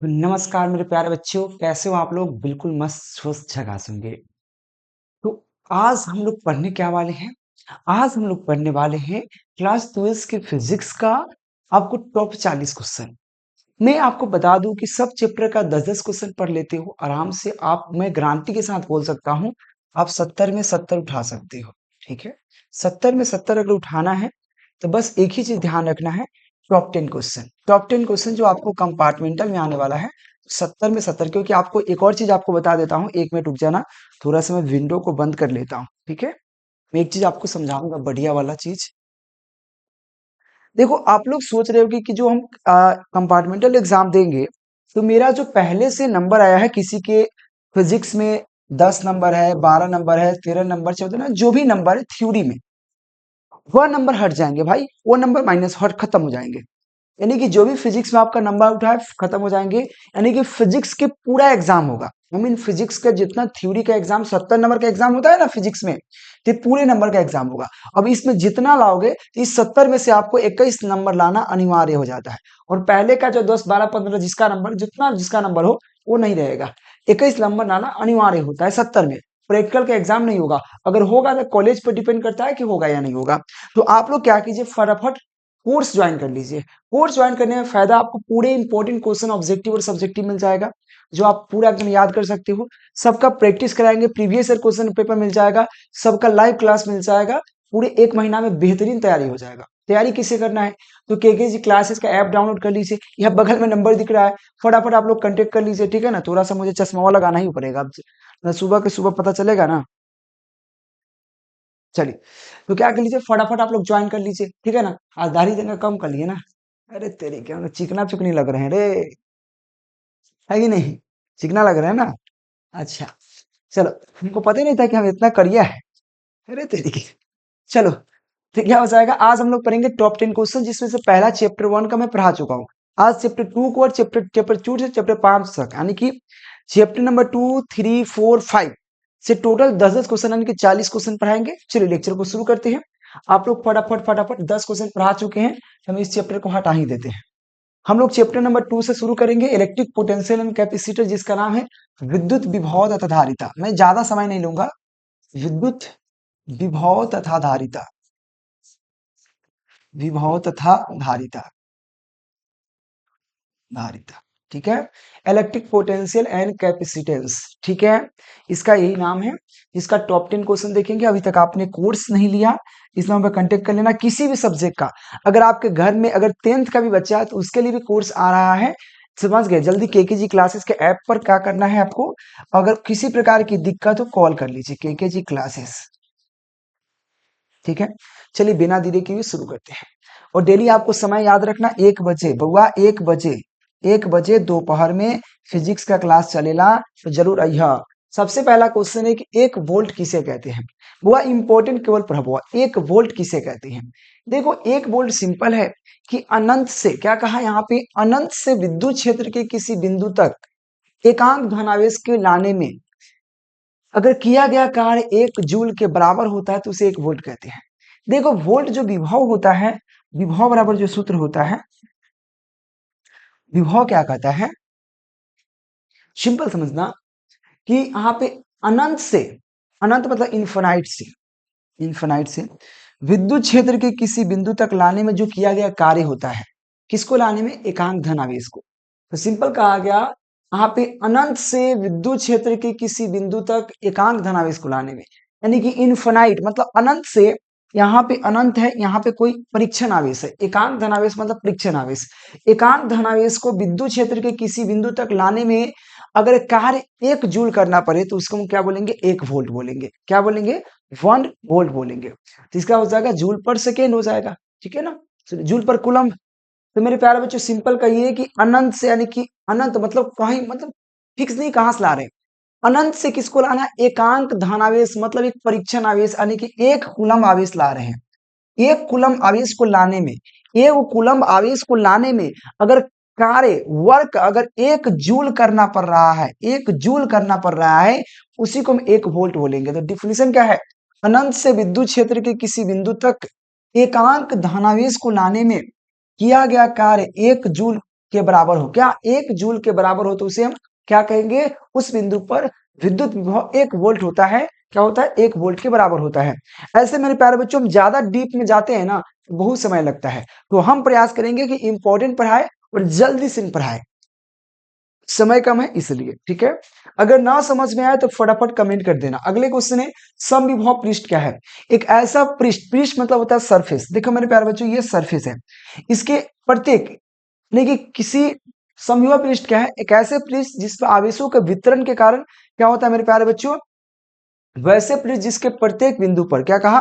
नमस्कार मेरे प्यारे बच्चों, कैसे हो आप लोग? बिल्कुल मस्त स्वस्थ झकास होंगे। तो आज हम लोग पढ़ने क्या वाले हैं? आज हम लोग पढ़ने वाले हैं क्लास 12 के फिजिक्स का आपको टॉप 40 क्वेश्चन। मैं आपको बता दूं कि सब चैप्टर का 10-10 क्वेश्चन पढ़ लेते हो आराम से आप, मैं गारंटी के साथ बोल सकता हूँ, आप 70 में 70 उठा सकते हो। ठीक है, 70 में 70 अगर उठाना है तो बस एक ही चीज ध्यान रखना है, टॉप 10 क्वेश्चन जो आपको कंपार्टमेंटल में आने वाला है 70 में 70। क्योंकि आपको एक और चीज आपको बता देता हूँ, 1 मिनट रुक जाना, थोड़ा सा मैं विंडो को बंद कर लेता हूँ। ठीक है, मैं एक चीज आपको समझाऊंगा, बढ़िया वाला चीज। देखो, आप लोग सोच रहे हो कि जो हम कंपार्टमेंटल एग्जाम देंगे तो मेरा जो पहले से नंबर आया है, किसी के फिजिक्स में 10 नंबर है, 12 नंबर है, 13 नंबर, 14 जो भी नंबर है थ्योरी में, वह नंबर हट जाएंगे भाई, वो नंबर माइनस हट खत्म हो जाएंगे। यानी कि जो भी फिजिक्स में आपका नंबर उठा है खत्म हो जाएंगे। यानी कि फिजिक्स के पूरा एग्जाम होगा, आई मीन फिजिक्स का जितना थ्योरी का एग्जाम 70 नंबर का एग्जाम होता है ना फिजिक्स में, तो ये पूरे नंबर का एग्जाम होगा। अब इसमें जितना लाओगे तो इस 70 में से आपको 21 नंबर लाना अनिवार्य हो जाता है। और पहले का जो 10 12 15 जिसका नंबर, जितना जिसका नंबर हो वो नहीं रहेगा, 21 नंबर लाना अनिवार्य होता है 70 में। प्रैक्टिकल का एग्जाम नहीं होगा, अगर होगा तो कॉलेज पर डिपेंड करता है कि होगा या नहीं होगा। तो आप लोग क्या कीजिए, फटाफट कोर्स ज्वाइन कर लीजिए। कोर्स ज्वाइन करने में फायदा, आपको पूरे इंपॉर्टेंट क्वेश्चन ऑब्जेक्टिव और सब्जेक्टिव मिल जाएगा, जो आप पूरा एकदम याद कर सकते हो। सबका प्रैक्टिस कराएंगे, प्रीवियस ईयर क्वेश्चन पेपर मिल जाएगा, सबका लाइव क्लास मिल जाएगा। पूरे 1 महीना में बेहतरीन तैयारी हो जाएगा। तैयारी किससे करना है तो केकेजी क्लासेस का ऐप डाउनलोड कर लीजिए, यहाँ बगल में नंबर दिख रहा है, फटाफट आप लोग कांटेक्ट कर लीजिए। ठीक है ना, थोड़ा सा मुझे चश्मा लगाना ही पड़ेगा अब, सुबह के सुबह पता चलेगा ना। चलिए, तो क्या कर लीजिए, फटाफट आप लोग ज्वाइन कर लीजिए। ठीक है ना, आज दाढ़ी देना कम कर लिए ना। अरे तेरी क्या, चिकना चुकनी लग रहे हैं रे, है कि नहीं? चिकना लग रहे हैं ना। अच्छा, चलो, हमको पता ही नहीं था कि हम इतना करिया है। अरे तेरी की, चलो। तो क्या हो जाएगा, आज हम लोग पढ़ेंगे टॉप 10 क्वेश्चन, जिसमें से पहला चैप्टर 1 का मैं पढ़ा चुका हूँ। आज चैप्टर 2 को, और चैप्टर 2 से चैप्टर 5 तक, यानी कि चैप्टर नंबर 2, 3, 4, 5 से टोटल 10-10 क्वेश्चन, यानी कि 40 क्वेश्चन पढ़ाएंगे। चलिए लेक्चर को शुरू करते हैं। आप लोग फटाफट फटाफट 10 क्वेश्चन पढ़ा चुके हैं, हम इस चैप्टर को हटा ही देते हैं। हम लोग चैप्टर नंबर 2 से शुरू करेंगे, इलेक्ट्रिक पोटेंशियल एंड कैपेसिटर, जिसका नाम है विद्युत विभव तथा धारिता। मैं ज्यादा समय नहीं लूंगा, विद्युत विभव तथा धारिता, विभव तथा धारिता, धारिता। ठीक है, इलेक्ट्रिक पोटेंशियल एंड कैपेसिटेंस। ठीक है, इसका यही नाम है। इसका टॉप 10 क्वेश्चन देखेंगे। अभी तक आपने कोर्स नहीं लिया, इस नंबर पर कांटेक्ट कर लेना, किसी भी सब्जेक्ट का। अगर आपके घर में अगर 10th का भी बच्चा है तो उसके लिए भी कोर्स आ रहा है। समझ गए? जल्दी केकेजी क्लासेस के ऐप पर क्या करना है आपको, अगर किसी प्रकार की दिक्कत हो कॉल कर लीजिए, केकेजी क्लासेस। ठीक है, चलिए बिना देरी के हुए शुरू करते हैं। और डेली आपको समय याद रखना, 1 बजे बउआ, 1 बजे, 1 बजे दोपहर में फिजिक्स का क्लास चलेला, तो जरूर अइहा। सबसे पहला क्वेश्चन है कि 1 वोल्ट किसे कहते हैं। बुआ इंपॉर्टेंट केवल पढ़ा बुआ, 1 वोल्ट किसे कहते हैं। देखो, 1 वोल्ट सिंपल है कि अनंत से, क्या कहा यहाँ पे, अनंत से विद्युत क्षेत्र के किसी बिंदु तक एकांक धनावेश के लाने में अगर किया गया कार्य 1 जूल के बराबर होता है तो उसे 1 वोल्ट कहते हैं। देखो, वोल्ट जो विभव होता है, विभव बराबर जो सूत्र होता है, विभव क्या कहता है, सिंपल समझना कि यहाँ पे अनंत से, अनंत मतलब इन्फिनाइट से, इन्फिनाइट से विद्युत क्षेत्र के किसी बिंदु तक लाने में जो किया गया कार्य होता है, किसको लाने में, एकांक धनावेश को। तो सिंपल कहा गया, यहाँ पे अनंत से विद्युत क्षेत्र के किसी बिंदु तक एकांक धनावेश को लाने में, यानी कि इन्फिनाइट मतलब अनंत से, यहाँ पे अनंत है, यहाँ पे कोई परीक्षण आवेश है, एकांक धनावेश मतलब परीक्षण आवेश। एकांक धनावेश को विद्युत क्षेत्र के किसी बिंदु तक लाने में अगर कार्य 1 जूल करना पड़े तो उसको हम क्या बोलेंगे, 1 वोल्ट बोलेंगे। क्या बोलेंगे, 1 वोल्ट बोलेंगे। तो इसका हो जाएगा जूल पर सेकेंड हो जाएगा। ठीक है ना, जूल पर कूलम्ब। तो मेरे प्यारे बच्चों, सिंपल कहिए कि अनंत से, यानी कि अनंत मतलब कहीं, मतलब फिक्स नहीं, कहां से ला रहे हैं, अनंत से किसको लाना है, एकांक धनावेश मतलब एक परीक्षण आवेश, यानी कि 1 कूलम्ब आवेश ला रहे हैं। 1 कूलम्ब आवेश को लाने में, 1 कूलम्ब आवेश को लाने में अगर कार्य वर्क अगर 1 जूल करना पड़ रहा है, 1 जूल करना पड़ रहा है, उसी को हम 1 वोल्ट बोलेंगे। तो डिफिनेशन क्या है, अनंत से विद्युत क्षेत्र के किसी बिंदु तक एकांक धनावेश को लाने में किया गया कार्य 1 जूल के बराबर हो। क्या 1 जूल के बराबर हो तो उसे हम क्या कहेंगे, उस बिंदु पर विद्युत विभव 1 वोल्ट होता है। क्या होता है, 1 वोल्ट के बराबर होता है। ऐसे मेरे प्यारे बच्चों हम ज्यादा डीप में जाते हैं ना, बहुत समय लगता है, तो हम प्रयास करेंगे कि इंपॉर्टेंट पढ़ाए और जल्दी से पढ़ाए, समय कम है इसलिए। ठीक है, अगर ना समझ में आए तो फटाफट कमेंट कर देना। अगले क्वेश्चन है समविभव पृष्ठ क्या है। एक ऐसा पृष्ठ, पृष्ठ मतलब होता है सरफेस। देखो मेरे प्यारे बच्चों ये सरफेस है, इसके प्रत्येक यानी कि किसी समविभव पृष्ठ क्या है, एक ऐसे पृष्ठ जिस पर आवेशों के वितरण के कारण क्या होता है मेरे प्यारे बच्चों, वैसे पृष्ठ जिसके प्रत्येक बिंदु पर, क्या कहा,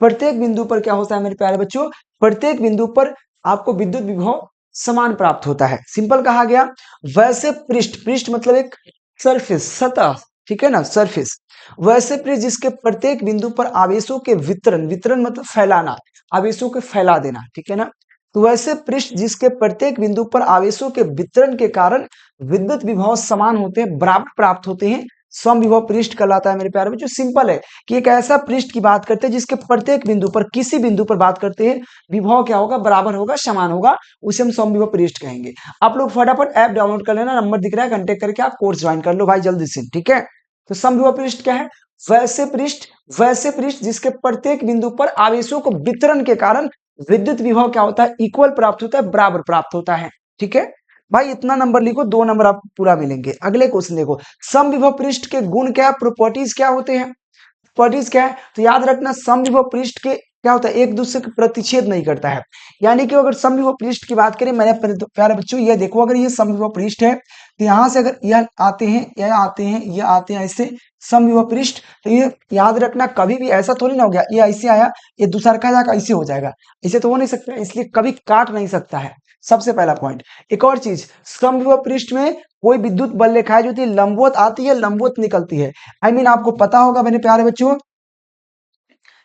प्रत्येक बिंदु पर क्या होता है मेरे प्यारे बच्चों, प्रत्येक बिंदु पर आपको विद्युत विभव समान प्राप्त होता है। सिंपल कहा गया। वैसे पृष्ठ, पृष्ठ मतलब एक सरफेस, सतह, ठीक है ना, सरफेस। वैसे पृष्ठ जिसके प्रत्येक बिंदु पर आवेशों के वितरण, वितरण मतलब फैलाना, आवेशों के फैला देना, ठीक है ना। तो वैसे पृष्ठ जिसके प्रत्येक बिंदु पर आवेशों के वितरण के कारण विद्युत विभव समान होते हैं, बराबर प्राप्त होते हैं, समविभव पृष्ठ कहलाता है मेरे प्यारे बच्चों। सिंपल है कि एक ऐसा पृष्ठ की बात करते हैं जिसके प्रत्येक बिंदु पर, किसी बिंदु पर बात करते हैं, विभव क्या होगा, बराबर होगा, समान होगा, उसे हम समविभव पृष्ठ कहेंगे। आप लोग फटाफट ऐप डाउनलोड कर लेना, नंबर दिख रहा है, कांटेक्ट करके आप कोर्स ज्वाइन कर लो भाई जल्दी से। ठीक है, तो समविभव पृष्ठ क्या है, वैसे पृष्ठ, वैसे पृष्ठ जिसके प्रत्येक बिंदु पर आवेशों को वितरण के कारण विद्युत विभव क्या होता है, इक्वल प्राप्त होता है, बराबर प्राप्त होता है। ठीक है भाई, इतना नंबर लिखो, 2 नंबर आपको पूरा मिलेंगे। अगले क्वेश्चन देखो, समविभव पृष्ठ के गुण क्या, प्रॉपर्टीज क्या होते हैं, प्रॉपर्टीज क्या है, तो याद रखना समविभव पृष्ठ के क्या होता है, एक दूसरे के प्रतिच्छेद नहीं करता है। यानी कि अगर समविभव पृष्ठ की बात करें मेरे प्यारे बच्चों, ये देखो अगर ये समविभव पृष्ठ है तो यहां से अगर यह आते हैं, यह आते हैं, ये आते हैं, ऐसे समविभव पृष्ठ, तो ये याद रखना कभी भी ऐसा थोड़ी ना हो गया, ये ऐसे आया, ये दूसरा का जाकर ऐसे हो जाएगा, ऐसे तो हो नहीं सकता, इसलिए कभी काट नहीं सकता है, सबसे पहला पॉइंट। एक और चीज, समविभव पृष्ठ में कोई विद्युत बल रेखाएं जो थी लंबवत आती है, लंबवत निकलती है। आई मीन आपको पता होगा मेरे प्यारे बच्चों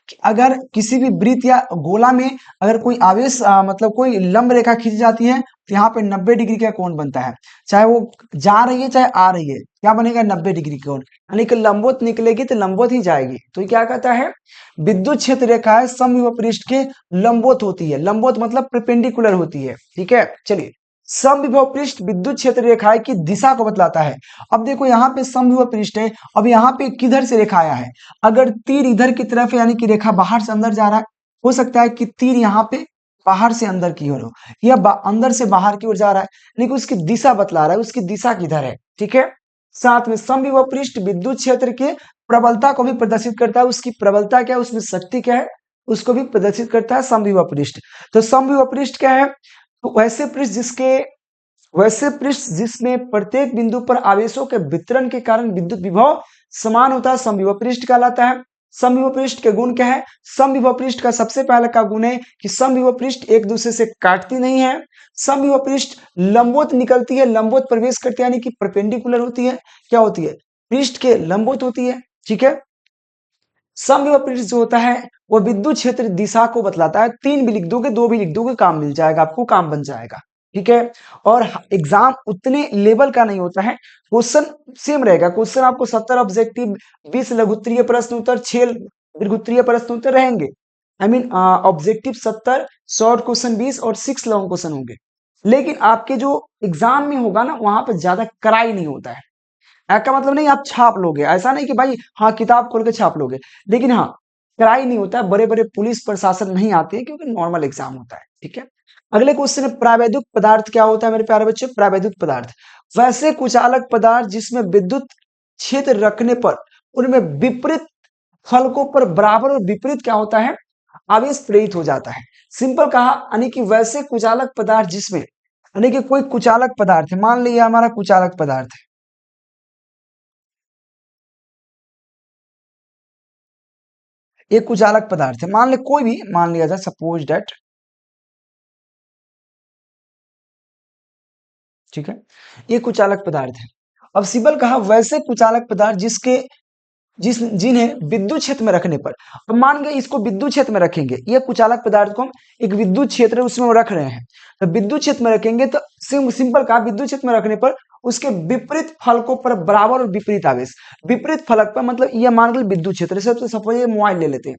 कि अगर किसी भी वृत्त या गोला में अगर कोई आवेश मतलब कोई लंब रेखा खींची जाती है तो यहाँ पे 90 डिग्री का कोण बनता है, चाहे वो जा रही है चाहे आ रही है, क्या बनेगा, 90 डिग्री कोण, यानी कि लंबवत निकलेगी तो लंबवत ही जाएगी। तो ये क्या कहता है, विद्युत क्षेत्र रेखाएं समविभव पृष्ठ के लंबवत होती है, लंबवत मतलब परपेंडिकुलर होती है। ठीक है, चलिए, समविभव पृष्ठ विद्युत क्षेत्र रेखाएं की दिशा को बतलाता है। अब देखो यहाँ पे समविभव पृष्ठ है, अब यहाँ पे किधर से रेखा आया है, अगर तीर इधर की तरफ है यानी कि रेखा बाहर से अंदर जा रहा है, हो सकता है कि तीर यहाँ पे बाहर से अंदर की ओर हो, या अंदर से बाहर की ओर जा रहा है, लेकिन उसकी दिशा बतला रहा है, उसकी दिशा किधर है। ठीक है, साथ में समविभव पृष्ठ विद्युत क्षेत्र के प्रबलता को भी प्रदर्शित करता है, उसकी प्रबलता क्या है, उसमें शक्ति क्या है, उसको भी प्रदर्शित करता है समविभव पृष्ठ। तो समविभव पृष्ठ क्या है, तो वैसे पृष्ठ जिसके, वैसे पृष्ठ जिसमें प्रत्येक बिंदु पर आवेशों के वितरण के कारण विद्युत विभव समान होता है, समविभव पृष्ठ कहलाता है। समविभव पृष्ठ के गुण क्या है, समविभव पृष्ठ का सबसे पहला का गुण है कि समविभव पृष्ठ एक दूसरे से काटती नहीं है, समविभव पृष्ठ लंबवत निकलती है, लंबवत प्रवेश करती है, यानी कि परपेंडिकुलर होती है, क्या होती है, पृष्ठ के लंबवत होती है। ठीक है, समविभव पृष्ठ जो होता है वो विद्युत क्षेत्र दिशा को बतलाता है। 3 भी लिख दोगे, 2 भी लिख दोगे, काम मिल जाएगा आपको, काम बन जाएगा। ठीक है, और एग्जाम उतने लेवल का नहीं होता है, क्वेश्चन सेम रहेगा। क्वेश्चन आपको 70 ऑब्जेक्टिव, 20 लघुत्तरीय प्रश्न उत्तर, 6 दीर्घोत्तरीय प्रश्न उत्तर रहेंगे। I mean objective 70, short question 20 और 6 लॉन्ग क्वेश्चन होंगे। लेकिन आपके जो एग्जाम में होगा ना, वहां पर ज्यादा कराई नहीं होता है। का मतलब नहीं आप छाप लोगे, ऐसा नहीं कि भाई हाँ किताब खोल के छाप लोगे, लेकिन हाँ कराई नहीं होता है, बड़े बड़े पुलिस प्रशासन नहीं आते हैं क्योंकि नॉर्मल एग्जाम होता है। ठीक है, अगले क्वेश्चन है प्रावैद्युत पदार्थ क्या होता है मेरे प्यारे बच्चे, प्रावैद्युत पदार्थ वैसे कुचालक पदार्थ जिसमें विद्युत क्षेत्र रखने पर उनमें विपरीत फलकों पर बराबर और विपरीत क्या होता है, आवेश प्रेरित हो जाता है। सिंपल कहा, यानी कि वैसे कुचालक पदार्थ जिसमें, यानी कि कोई कुचालक पदार्थ है, मान लीजिए हमारा कुचालक पदार्थ है, एक कुचालक पदार्थ है, मान ले कोई भी, मान लिया जाए सपोज डेट, ठीक है, ये कुचालक पदार्थ है। अब सिंपल कहा, वैसे कुचालक पदार्थ जिसके जिन्हें विद्युत क्षेत्र में रखने पर, अब मान गए इसको विद्युत क्षेत्र में रखेंगे, ये कुचालक पदार्थ को हम एक विद्युत क्षेत्र है उसमें रख रहे हैं, तो विद्युत क्षेत्र में रखेंगे तो सिंपल कहा, विद्युत क्षेत्र में रखने पर उसके विपरीत फलकों पर बराबर और विपरीत आवेश, विपरीत फलक पर मतलब ये मान लो विद्युत क्षेत्र से, सपोज ये मोबाइल ले लेते हैं,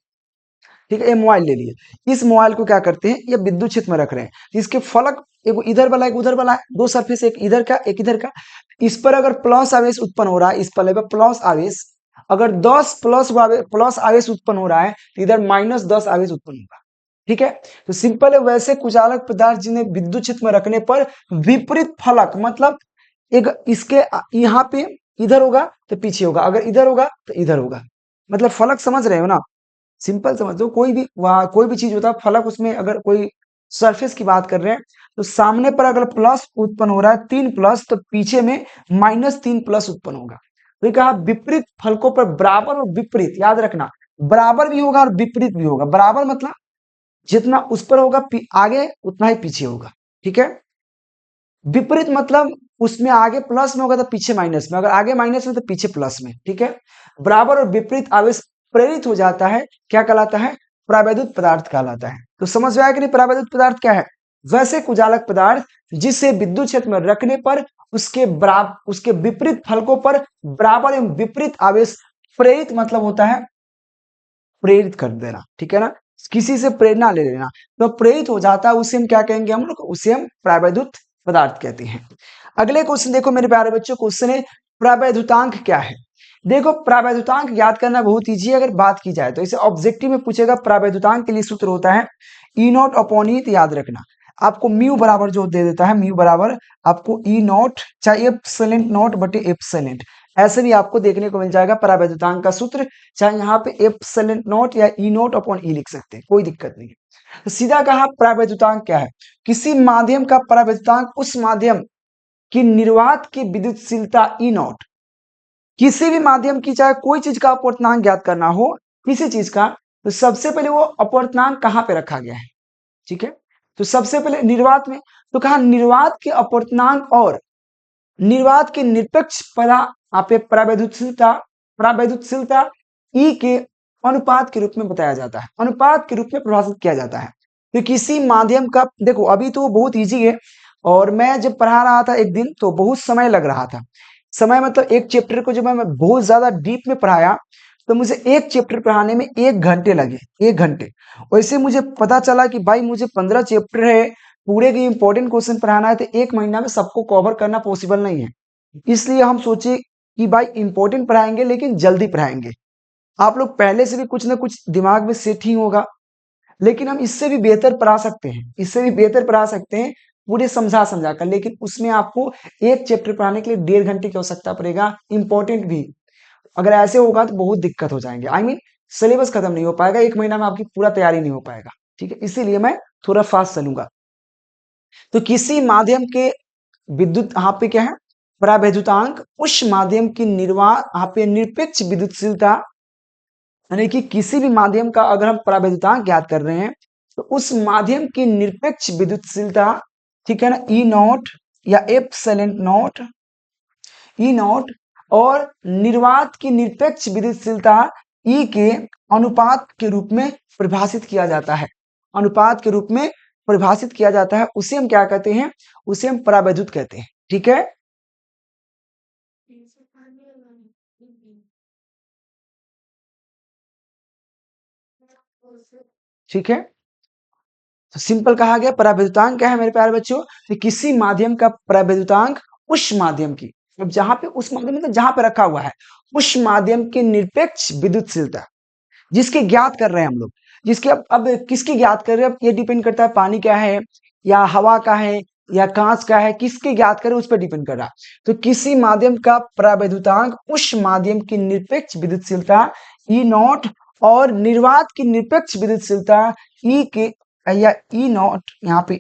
ठीक है, ये मोबाइल ले लिए, इस मोबाइल को क्या करते हैं, ये विद्युत क्षेत्र में रख रहे हैं, इसके फलक एक इधर वाला एक उधर वाला है, दो सरफेस, एक इधर का एक इधर का, इस पर अगर प्लस आवेश उत्पन्न हो रहा है, इस पल्ले पर प्लस आवेश, अगर 10 प्लस आवेश उत्पन्न हो रहा है तो इधर -10 आवेश उत्पन्न होगा। ठीक है, तो सिंपल है। वैसे कुचालक पदार्थ जिन्हें विद्युत क्षेत्र में रखने पर विपरीत फलक, मतलब एक इसके यहाँ पे इधर होगा तो पीछे होगा, अगर इधर होगा तो इधर होगा, मतलब फलक समझ रहे हो ना, सिंपल समझ लो। कोई भी वहाँ कोई भी चीज होता है फलक, उसमें अगर कोई सरफेस की बात कर रहे हैं तो सामने पर अगर प्लस उत्पन्न हो रहा है 3 प्लस, तो पीछे में -3 प्लस उत्पन्न होगा। तो ये कहा विपरीत फलकों पर बराबर और विपरीत, याद रखना, बराबर भी होगा और विपरीत भी होगा। बराबर मतलब जितना उस पर होगा आगे उतना ही पीछे होगा। ठीक है, विपरीत मतलब उसमें आगे प्लस में होगा तो पीछे माइनस में, अगर आगे माइनस में तो पीछे प्लस में। ठीक है, बराबर और विपरीत आवेश प्रेरित हो जाता है, क्या कहलाता है, परावैद्युत पदार्थ कहलाता है। तो समझ में आया कि नहीं परावैद्युत पदार्थ क्या है। वैसे कुचालक पदार्थ जिसे विद्युत क्षेत्र में रखने पर उसके विपरीत फलकों पर बराबर एवं विपरीत आवेश प्रेरित, मतलब होता है प्रेरित कर देना। ठीक है ना, किसी से प्रेरणा ले लेना, तो प्रेरित हो जाता है, उसे हम क्या कहेंगे, हम लोग उसे हम परावैद्युत पदार्थ कहते हैं। अगले क्वेश्चन देखो मेरे प्यारे बच्चों, क्वेश्चन है परावैद्युतांक क्या है। देखो परावैद्युतांक याद करना बहुत ईजी है, अगर बात की जाए तो इसे ऑब्जेक्टिव में पूछेगा। परावैद्युतांक के लिए सूत्र होता है ई नॉट अपॉन ई, याद रखना आपको म्यू बराबर जो दे देता है, म्यू बराबर आपको ई नॉट चाहे एप्सिलॉन नॉट बटे एप्सिलॉन, ऐसे भी आपको देखने को मिल जाएगा परावैद्युतांक का सूत्र, चाहे यहाँ पे एप्सिलॉन नॉट या ई नॉट अपॉन ई लिख सकते हैं, कोई दिक्कत नहीं है। तो सीधा कहा परावैद्युतांक क्या है, किसी माध्यम का परावैद्युतांक उस माध्यम की निर्वात की विद्युतशीलता ई नॉट, किसी भी माध्यम की चाहे कोई चीज का अपवर्तनांक ज्ञात करना हो, किसी चीज का, तो सबसे पहले वो अपवर्तनांक कहाँ पे रखा गया है। ठीक है, तो सबसे पहले निर्वात में, तो कहा निर्वात के अपवर्तनांक और निर्वात के निरपेक्ष परावैद्युतशीलता परावैद्युतशीलता ई के अनुपात के रूप में बताया जाता है, अनुपात के रूप में परिभाषित किया जाता है। तो किसी माध्यम का, देखो अभी तो बहुत इजी है, और मैं जब पढ़ा रहा था एक दिन तो बहुत समय लग रहा था। समय मतलब एक चैप्टर को जब मैं बहुत ज्यादा डीप में पढ़ाया तो मुझे एक चैप्टर पढ़ाने में 1 घंटे लगे, 1 घंटे। वैसे मुझे पता चला कि भाई मुझे 15 चैप्टर है, पूरे के इंपॉर्टेंट क्वेश्चन पढ़ाना है, तो 1 महीना में सबको कवर करना पॉसिबल नहीं है। इसलिए हम सोचे कि भाई इंपॉर्टेंट पढ़ाएंगे लेकिन जल्दी पढ़ाएंगे। आप लोग पहले से भी कुछ ना कुछ दिमाग में सेट ही होगा, लेकिन हम इससे भी बेहतर पढ़ा सकते हैं, इससे भी बेहतर पढ़ा सकते हैं पूरे समझा कर, लेकिन उसमें आपको एक चैप्टर पढ़ाने के लिए 1.5 घंटे की आवश्यकता पड़ेगा, इंपॉर्टेंट भी। अगर ऐसे होगा तो बहुत दिक्कत हो जाएंगे, आई मीन सिलेबस खत्म नहीं हो पाएगा, 1 महीना में आपकी पूरा तैयारी नहीं हो पाएगा। ठीक है, इसीलिए मैं थोड़ा फास्ट चलूंगा। तो किसी माध्यम के विद्युत, यहाँ पे क्या है, परावैद्युतांक उस माध्यम की यहाँ पे निरपेक्ष विद्युतशीलता, यानी कि किसी भी माध्यम का अगर हम परावैद्युतांक ज्ञात कर रहे हैं तो उस माध्यम की निरपेक्ष विद्युतशीलता, ठीक है ना, ई नॉट या एप्सिलॉन नॉट, ई नॉट, और निर्वात की निरपेक्ष विद्युतशीलता ई के अनुपात के रूप में परिभाषित किया जाता है, अनुपात के रूप में परिभाषित किया जाता है, उसे हम क्या कहते हैं, उसे हम परावैद्युत कहते हैं। ठीक है, ठीक है, तो सिंपल कहा गया परावैद्युतांक क्या है मेरे प्यारे बच्चों, तो किसी माध्यम का परावैद्युतांक उस माध्यम की, अब जहां पे उस माध्यम मतलब जहां पे रखा हुआ है, उस माध्यम की निरपेक्ष विद्युतशीलता जिसके ज्ञात कर रहे हैं हम लोग, जिसके अब किसकी ज्ञात कर रहे हैं, अब ये डिपेंड करता है पानी का है या हवा का है या कांच का है, किसके ज्ञात करें उस पर डिपेंड कर रहा है। तो किसी माध्यम का परावैद्युतांक उस माध्यम की निरपेक्ष विद्युतशीलता ई नॉट और निर्वात की निरपेक्ष विद्युतशीलता ई के या ई नॉट, यहाँ पे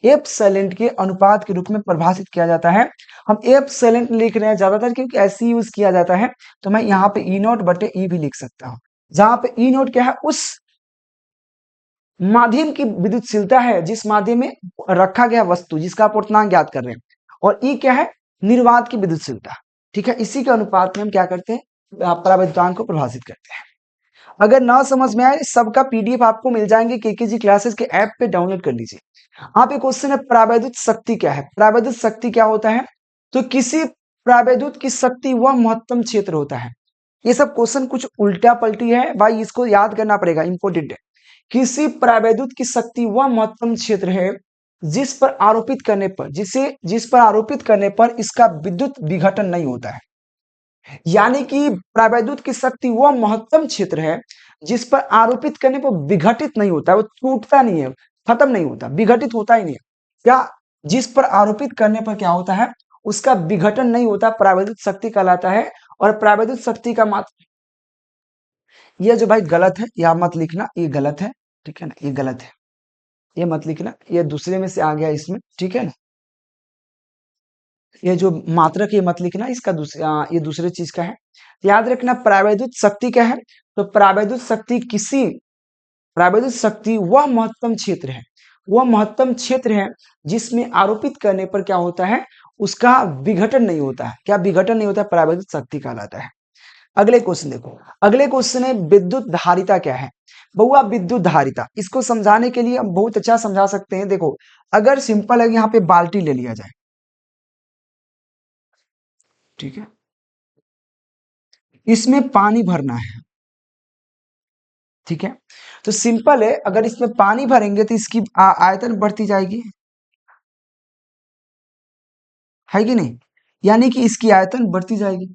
एप्सिलॉन के अनुपात के रूप में परिभाषित किया जाता है। हम एप्सिलॉन लिख रहे हैं ज्यादातर क्योंकि ऐसे यूज किया जाता है, तो मैं यहाँ पे ई नॉट बटे ई भी लिख सकता हूँ, जहां पे ई नोट क्या है, उस माध्यम की विद्युतशीलता है जिस माध्यम में रखा गया वस्तु, जिसका अपवर्तनांक ज्ञात कर रहे हैं, और ई क्या है, निर्वात की विद्युतशीलता। ठीक है, इसी के अनुपात में हम क्या करते हैं, परावैद्युतांक को परिभाषित करते हैं। अगर ना समझ में आए, सबका पीडीएफ आपको मिल जाएंगे केकेजी क्लासेस के ऐप पे, डाउनलोड कर लीजिए। आप एक क्वेश्चन है परावैद्युत शक्ति क्या है, परावैद्युत शक्ति क्या होता है, तो किसी परावैद्युत की शक्ति वह महत्तम क्षेत्र होता है। ये सब क्वेश्चन कुछ उल्टा पलटी है भाई, इसको याद करना पड़ेगा, इंपॉर्टेंट है। किसी प्रावैद्युत की शक्ति वह महत्तम क्षेत्र है जिस पर आरोपित करने पर इसका विद्युत विघटन नहीं होता है। यानी कि प्रावैद्युत की शक्ति वह महत्तम क्षेत्र है जिस पर आरोपित करने पर विघटित नहीं होता है, वो टूटता नहीं है, खत्म नहीं होता, विघटित होता ही नहीं है। क्या? जिस पर आरोपित करने पर क्या होता है, उसका विघटन नहीं होता, प्रावैद्युत शक्ति कहलाता है। और प्रावैद्युत शक्ति का मात्रा, ये जो भाई गलत है, यह मत लिखना, ये गलत है, ठीक है ना, ये गलत है, ये मत लिखना, ये दूसरे में से आ गया इसमें, ठीक है ना। ये जो मात्रक ये मत लिखना, इसका ये दूसरे चीज का है। याद रखना प्रावैद्युत शक्ति क्या है, तो प्रावैद्युत शक्ति वह महत्तम क्षेत्र है, वह महत्तम क्षेत्र है जिसमें आरोपित करने पर क्या होता है, उसका विघटन नहीं होता है। क्या विघटन नहीं होता, प्रावैद्युत शक्ति कहलाता है। अगले क्वेश्चन देखो, अगले क्वेश्चन है विद्युत धारिता क्या है। बउआ विद्युत धारिता, इसको समझाने के लिए हम बहुत अच्छा समझा सकते हैं। देखो अगर सिंपल है, यहाँ पे बाल्टी ले लिया जाए, ठीक है, इसमें पानी भरना है, ठीक है, तो सिंपल है, अगर इसमें पानी भरेंगे तो इसकी आयतन बढ़ती जाएगी, है कि नहीं, यानी कि इसकी आयतन बढ़ती जाएगी।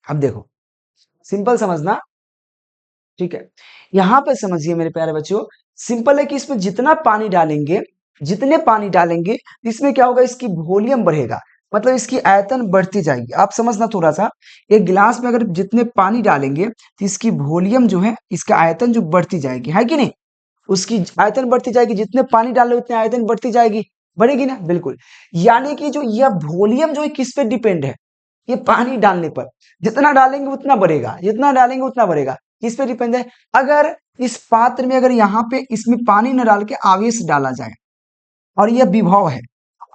अब देखो सिंपल समझना, ठीक है, यहां पे समझिए मेरे प्यारे बच्चों, सिंपल है कि इसमें जितने पानी डालेंगे इसमें क्या होगा, इसकी वॉल्यूम बढ़ेगा, मतलब इसकी आयतन बढ़ती जाएगी। आप समझना थोड़ा सा, एक गिलास में अगर जितने पानी डालेंगे तो इसकी वॉल्यूम जो है, इसका आयतन जो बढ़ती जाएगी, है कि नहीं, उसकी आयतन बढ़ती जाएगी, जितने पानी डाले उतने आयतन बढ़ती जाएगी, बढ़ेगी ना, बिल्कुल। यानी कि जो यह वॉल्यूम जो है किस पे डिपेंड है, ये पानी डालने पर, जितना डालेंगे उतना बढ़ेगा, जितना डालेंगे उतना बढ़ेगा, किस पे डिपेंड है। अगर इस पात्र में, अगर यहाँ पे इसमें पानी न डाल के आवेश डाला जाए, और यह विभव है,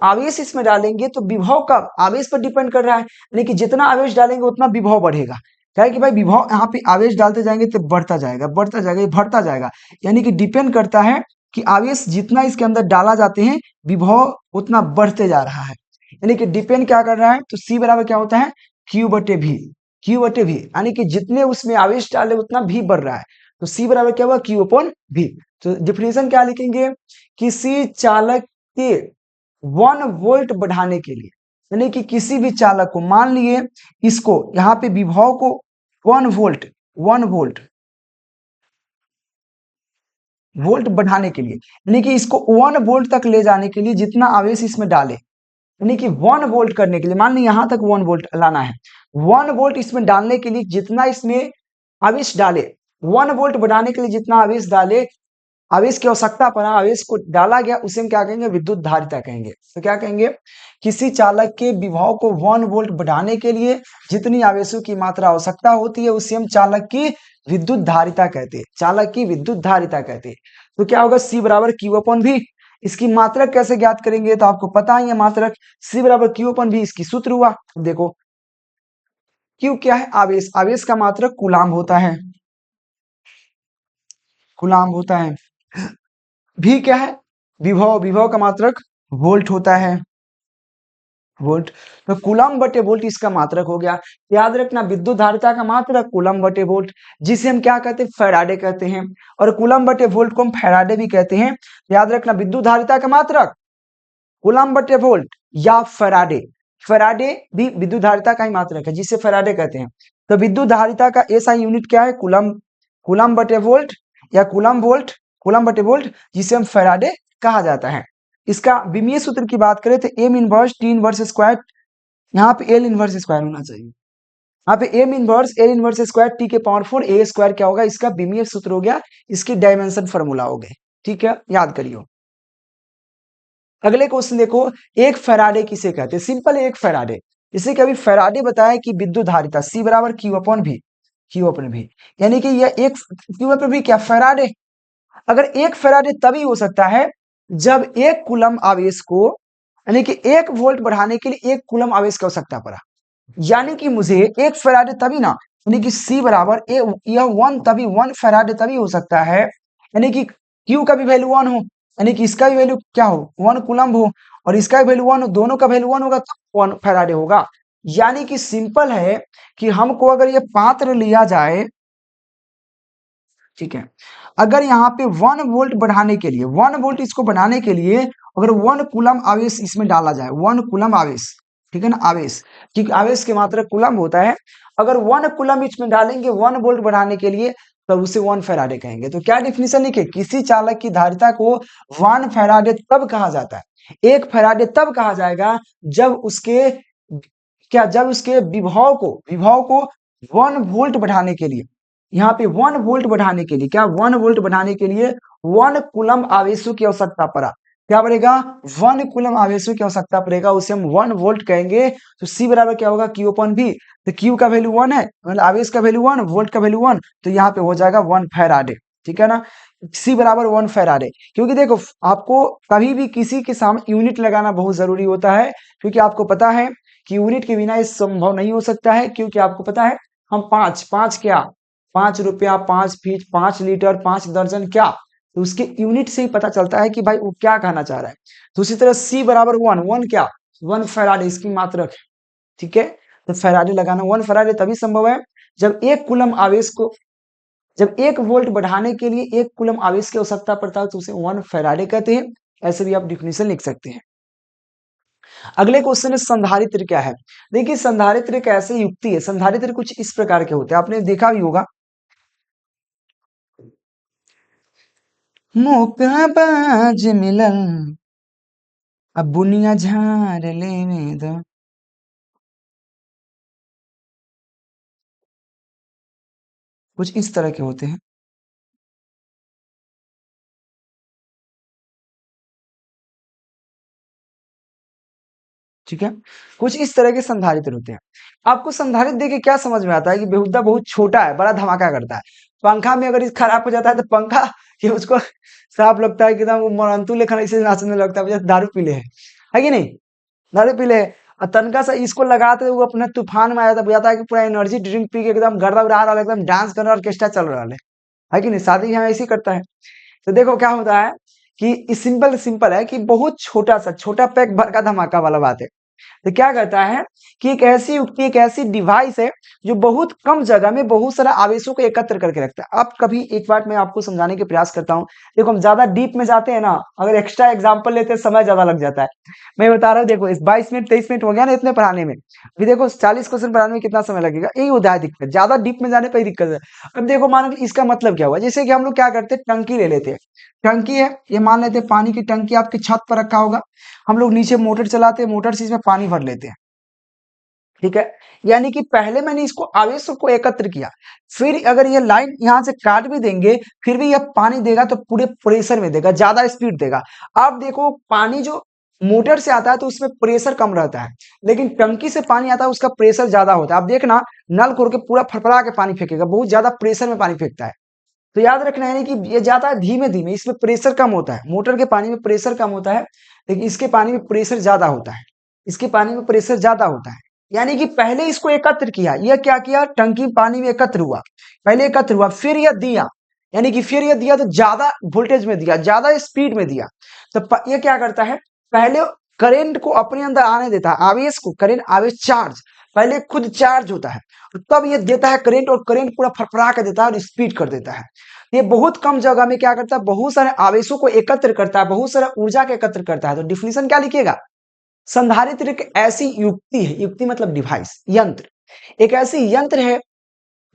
आवेश इसमें डालेंगे तो विभव का आवेश पर डिपेंड कर रहा है, यानी कि जितना आवेश डालेंगे उतना विभव बढ़ेगा। क्या है कि भाई विभव यहाँ पे आवेश डालते जाएंगे तो बढ़ता जाएगा, बढ़ता जाएगा, ये बढ़ता जाएगा, यानी कि डिपेंड करता है कि आवेश जितना इसके अंदर डाला जाते हैं विभव उतना बढ़ते जा रहा है, यानी कि डिपेंड क्या कर रहा है, तो सी बराबर क्या होता है, Q/V, Q/V, यानी कि जितने उसमें आवेश डाले उतना भी बढ़ रहा है, तो सी बराबर क्या हुआ, Q/V। तो डिफिनेशन क्या लिखेंगे, किसी चालक के 1 वोल्ट बढ़ाने के लिए, यानी कि किसी भी चालक को, मान लिए इसको यहाँ पे विभव को 1 वोल्ट बढ़ाने के लिए, यानी कि इसको 1 वोल्ट तक ले जाने के लिए जितना आवेश इसमें डाले, यानी कि 1 वोल्ट करने के लिए, मान ली यहां तक 1 वोल्ट लाना है, 1 वोल्ट इसमें डालने के लिए जितना इसमें आवेश डाले, 1 वोल्ट बढ़ाने के लिए जितना आवेश डाले, आवेश की आवश्यकता पड़ा, आवेश को डाला गया, उसे हम क्या कहेंगे, विद्युत धारिता कहेंगे। तो क्या कहेंगे, किसी चालक के विभव को 1 वोल्ट बढ़ाने के लिए जितनी आवेशों की मात्रा आवश्यकता होती है उसे हम चालक की विद्युत धारिता कहते हैं, चालक की विद्युत धारिता कहते हैं। तो क्या होगा, सी बराबर Q/V। इसकी मात्रक कैसे ज्ञात करेंगे, तो आपको पता ही है मात्रक, सी बराबर Q/V, इसकी सूत्र हुआ। देखो Q क्या है, आवेश, आवेश का मात्रक कूलाम होता है, कूलाम होता है। भी क्या है, विभव, विभव का मात्रक वोल्ट होता है, वोल्ट। तो कूलम/वोल्ट इसका मात्रक हो गया। याद रखना विद्युत धारिता का मात्रक कूलम/वोल्ट, जिसे हम क्या कहते हैं, फैराडे कहते हैं, और कूलम/वोल्ट को हम फैराडे भी कहते हैं। याद रखना विद्युत धारिता का मात्रक कूलम/वोल्ट या फैराडे, फैराडे भी विद्युत धारिता का ही मात्रक है, जिसे फैराडे कहते हैं। तो विद्युत धारिता का ऐसा यूनिट क्या है, कूलम, कूलम/वोल्ट या कूलम/वोल्ट, जिसे हम फैराडे कहा जाता है। इसका विमीय सूत्र की बात करें तो M inverse T inverse square, यहाँ पे एल इनवर्स स्क्वायर होना चाहिए, यहाँ पे M inverse L inverse square T के पावर 4 ए स्क्वायर क्या होगा, इसका विमीय सूत्र हो गया, इसकी डायमेंशन फॉर्मूला हो गए, ठीक है, याद करियो। अगले क्वेश्चन देखो, एक फैराडे किसे कहते हैं, सिंपल है, एक फैराडे, इसे कभी फैराडे बताया कि विद्युत धारिता सी बराबर Q/V, Q/V, यानी कि यह एक Q/V क्या, फैराडे। अगर एक फैराडे तभी हो सकता है जब एक कूलम आवेश को, यानी कि 1 वोल्ट बढ़ाने के लिए 1 कूलम आवेश की आवश्यकता पड़ा, यानी कि मुझे एक फैराडे तभी ना, यानी कि सी बराबर यह 1 तभी, 1 फैराडे तभी हो सकता है, यानी कि क्यू का भी वैल्यू 1 हो, यानी कि इसका भी वैल्यू क्या हो, 1 कूलम हो, और इसका भी वैल्यू 1 हो, दोनों का वैल्यू 1 होगा तो 1 फैराडे होगा। यानी कि सिंपल है कि हमको अगर ये पात्र लिया जाए, ठीक है, अगर यहाँ पे 1 वोल्ट बढ़ाने के लिए 1 वोल्ट इसको बढ़ाने के लिए अगर 1 कूलम आवेश इसमें डाला जाए, 1 कूलम आवेश, ठीक है ना, आवेश, क्योंकि आवेश की मात्रा कूलम होता है, अगर 1 कूलम इसमें डालेंगे 1 वोल्ट बढ़ाने के लिए, तब उसे 1 फैराडे कहेंगे। तो क्या डिफिनेशन लिखे, किसी चालक की धारिता को 1 फैराडे तब कहा जाता है, 1 फैराडे तब कहा जाएगा जब उसके जब उसके विभव को 1 वोल्ट बढ़ाने के लिए, यहाँ पे 1 वोल्ट बढ़ाने के लिए, क्या 1 वोल्ट बढ़ाने के लिए 1 कूलम आवेशों की आवश्यकता पड़ा, क्या पड़ेगा, 1 कूलम आवेशों की आवश्यकता पड़ेगा, उसे हम 1 वोल्ट कहेंगे। तो सी बराबर क्या होगा, क्यू अपन भी, तो क्यू का वैल्यू 1 है, मतलब आवेश का वैल्यू 1, वोल्ट का वैल्यू 1, तो यहाँ पे हो जाएगा 1 फैराडे, ठीक है ना, सी बराबर 1 फैराडे। क्योंकि देखो आपको कभी भी किसी के सामने यूनिट लगाना बहुत जरूरी होता है, क्योंकि आपको पता है कि यूनिट के बिना ये संभव नहीं हो सकता है, क्योंकि आपको पता है हम पांच पांच क्या 5 रुपया, 5 फीट, 5 लीटर, 5 दर्जन, क्या, तो उसके यूनिट से ही पता चलता है कि भाई वो क्या कहना चाह रहा है। तो उसी तरह सी बराबर 1, 1 क्या, 1 फैराडे इसकी मात्रक है, ठीक है। तो फैराडे लगाना, 1 फैराडे तभी संभव है जब 1 कूलम आवेश को, जब 1 वोल्ट बढ़ाने के लिए 1 कूलम आवेश की आवश्यकता पड़ता है, तो उसे 1 फैराडे कहते हैं। ऐसे भी आप डिफिनेशन लिख सकते हैं। अगले क्वेश्चन है संधारित्र क्या है। देखिए संधारित्र एक ऐसी युक्ति है, संधारित्र कुछ इस प्रकार के होते हैं, आपने देखा भी होगा, मौका बाज मिलल अब बुनिया झाड़ लेवे दो, कुछ इस तरह के होते हैं, ठीक है, कुछ इस तरह के संधारित्र होते हैं। आपको संधारित्र देख के क्या समझ में आता है कि बेहुदा बहुत छोटा है, बड़ा धमाका करता है। पंखा में अगर खराब हो जाता है तो पंखा ये उसको साफ लगता है कि एकदम वो मरंतु लेखन ऐसे नाचने लगता है, जैसे दारू पी ले है कि नहीं, दारू पी ले और तनका सा इसको लगाते हुए अपने तूफान में आ जाता, बुझाता है कि पूरा एनर्जी ड्रिंक पी के एकदम गर्दा उड़ा रहा है, एकदम डांस कर रहा है, ऑर्केस्ट्रा चल रहा है कि नहीं, शादी यहाँ ऐसे ही करता है। तो देखो क्या होता है कि सिंपल सिंपल है कि बहुत छोटा सा, छोटा पैक भर का धमाका वाला बात है। तो क्या करता है कि एक ऐसी युक्ति, एक ऐसी डिवाइस है जो बहुत कम जगह में बहुत सारा आवेशों को एकत्र करके रखता है। अब कभी एक बात मैं आपको समझाने के प्रयास करता हूँ, देखो हम ज्यादा डीप में जाते हैं ना, अगर एक्स्ट्रा एग्जांपल लेते हैं समय ज्यादा लग जाता है। मैं बता रहा हूँ, देखो इस 22 मिनट 23 मिनट हो गया ना इतने पढ़ाने में, अभी देखो 40 क्वेश्चन पढ़ाने में कितना समय लगेगा, यही होता है दिक्कत, ज्यादा डीप में जाने पर ही दिक्कत है। अब देखो मान लो इसका मतलब क्या हुआ, जैसे कि हम लोग क्या करते हैं, टंकी ले लेते हैं, टंकी है, ये मान लेते हैं पानी की टंकी आपकी छत पर रखा होगा, हम लोग नीचे मोटर चलाते हैं, मोटर से इसमें पानी भर लेते हैं, ठीक है। यानी कि पहले मैंने इसको आवेशों को एकत्र किया, फिर अगर ये लाइन यहां से काट भी देंगे फिर भी यह पानी देगा तो पूरे प्रेशर में देगा, ज्यादा स्पीड देगा। अब देखो पानी जो मोटर से आता है तो उसमें प्रेशर कम रहता है, लेकिन टंकी से पानी आता है उसका प्रेशर ज्यादा होता है। अब देखना नल खोल के पूरा फड़फड़ा के पानी फेंकेगा, बहुत ज्यादा प्रेशर में पानी फेंकता है। तो याद रखना है कि ये जाता है धीमे धीमे, इसमें प्रेशर कम होता है, मोटर के पानी में प्रेशर कम होता है, लेकिन इसके पानी में प्रेशर ज्यादा होता है, इसके पानी में प्रेशर ज्यादा होता है। यानी कि पहले इसको एकत्र किया, यह क्या किया, टंकी पानी में एकत्र हुआ, पहले एकत्र हुआ, फिर यह दिया, यानी कि फिर यह दिया तो ज्यादा वोल्टेज में दिया, ज्यादा स्पीड में दिया। तो यह क्या करता है, पहले करंट को अपने अंदर आने देता है, आवेश को, करंट आवेश चार्ज पहले खुद चार्ज होता है, तब ये देता है करंट, और करंट पूरा फड़फड़ा कर देता है और स्पीड कर देता है। ये बहुत कम जगह में क्या करता है, बहुत सारे आवेशों को एकत्र करता है, बहुत सारा ऊर्जा को एकत्र करता है। तो डिफिनेशन क्या लिखिएगा, संधारित्र एक ऐसी युक्ति है, युक्ति मतलब डिवाइस, यंत्र, एक ऐसी यंत्र है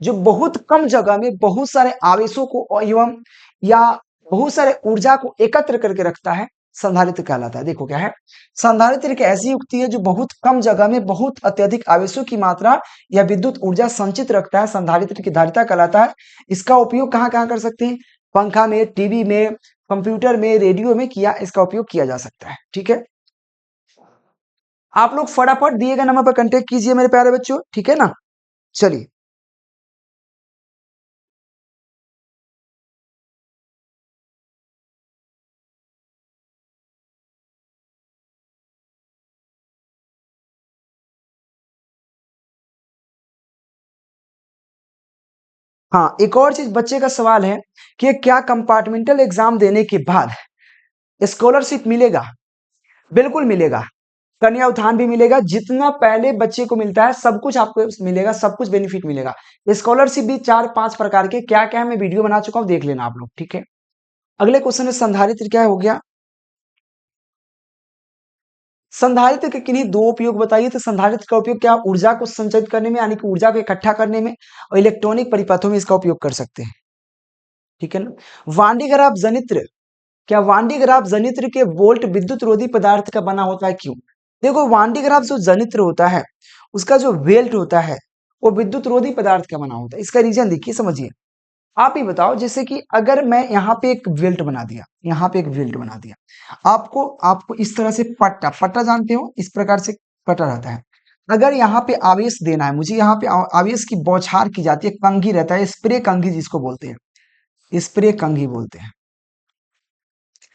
जो बहुत कम जगह में बहुत सारे आवेशों को एवं या बहुत सारे ऊर्जा को एकत्र करके रखता है, संधारित्र कहलाता है। देखो क्या है, संधारित्र एक ऐसी युक्ति है जो बहुत कम जगह में बहुत अत्यधिक आवेशों की मात्रा या विद्युत ऊर्जा संचित रखता है, संधारित्र की धारिता कहलाता है। इसका उपयोग कहाँ कहाँ कर सकते हैं, पंखा में, टीवी में, कंप्यूटर में, रेडियो में किया, इसका उपयोग किया जा सकता है, ठीक है। आप लोग फटाफट दिए गए नंबर पर कांटेक्ट कीजिए मेरे प्यारे बच्चों, ठीक है ना। चलिए, हाँ एक और चीज बच्चे का सवाल है कि क्या कंपार्टमेंटल एग्जाम देने के बाद स्कॉलरशिप मिलेगा। बिल्कुल मिलेगा, कन्या उत्थान भी मिलेगा, जितना पहले बच्चे को मिलता है सब कुछ आपको मिलेगा, सब कुछ बेनिफिट मिलेगा। स्कॉलरशिप भी 4-5 प्रकार के क्या क्या है मैं वीडियो बना चुका हूं, देख लेना आप लोग, ठीक है। अगले क्वेश्चन में संधारित्र क्या हो गया, संधारित्र के किन्हीं दो उपयोग बताइए। तो संधारित्र का उपयोग क्या, ऊर्जा को संचयित करने में यानी कि ऊर्जा को इकट्ठा करने में, और इलेक्ट्रॉनिक परिपथों में इसका उपयोग कर सकते हैं, ठीक है ना। वांडीग्राफ जनित्र, क्या वांडीग्राफ जनित्र के वोल्ट विद्युत रोधी पदार्थ का बना होता है, क्यों। देखो वांडीग्राफ जो जनित्र होता है उसका जो वेल्ट होता है वो विद्युत रोधी पदार्थ का बना होता है। इसका रीजन देखिए, समझिए। आप ही बताओ, जैसे कि अगर मैं यहाँ पे एक वेल्ट बना दिया, यहाँ पे एक वेल्ट बना दिया, आपको आपको इस तरह से पट्टा, पट्टा जानते हो, इस प्रकार से पट्टा रहता है। अगर यहाँ पे आवेश देना है मुझे, यहाँ पे आवेश की बौछार की जाती है, कंघी रहता है, स्प्रे कंघी जिसको बोलते हैं, स्प्रे कंघी बोलते हैं,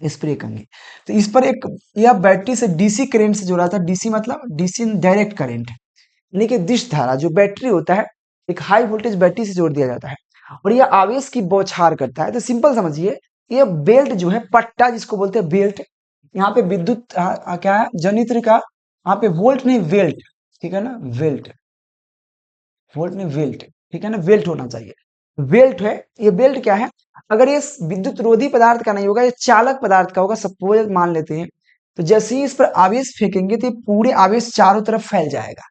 स्प्रे कंघी। तो इस पर एक, यह बैटरी से डीसी करंट से जुड़ा था, डीसी मतलब डीसी डायरेक्ट करंट, यानी कि दिश धारा, जो बैटरी होता है एक हाई वोल्टेज बैटरी से जोड़ दिया जाता है, और यह आवेश की बौछार करता है। तो सिंपल समझिए, ये बेल्ट जो है, पट्टा जिसको बोलते हैं बेल्ट, यहाँ पे विद्युत क्या है, जनित्र का, यहाँ पे वोल्ट नहीं वेल्ट, ठीक है ना, वेल्ट, वोल्ट नहीं वेल्ट, ठीक है ना, वेल्ट होना चाहिए, वेल्ट है। ये बेल्ट क्या है, अगर ये विद्युत रोधी पदार्थ का नहीं होगा, ये चालक पदार्थ का होगा, सपोज मान लेते हैं, तो जैसे ही इस पर आवेश फेंकेंगे तो ये पूरे आवेश चारों तरफ फैल जाएगा,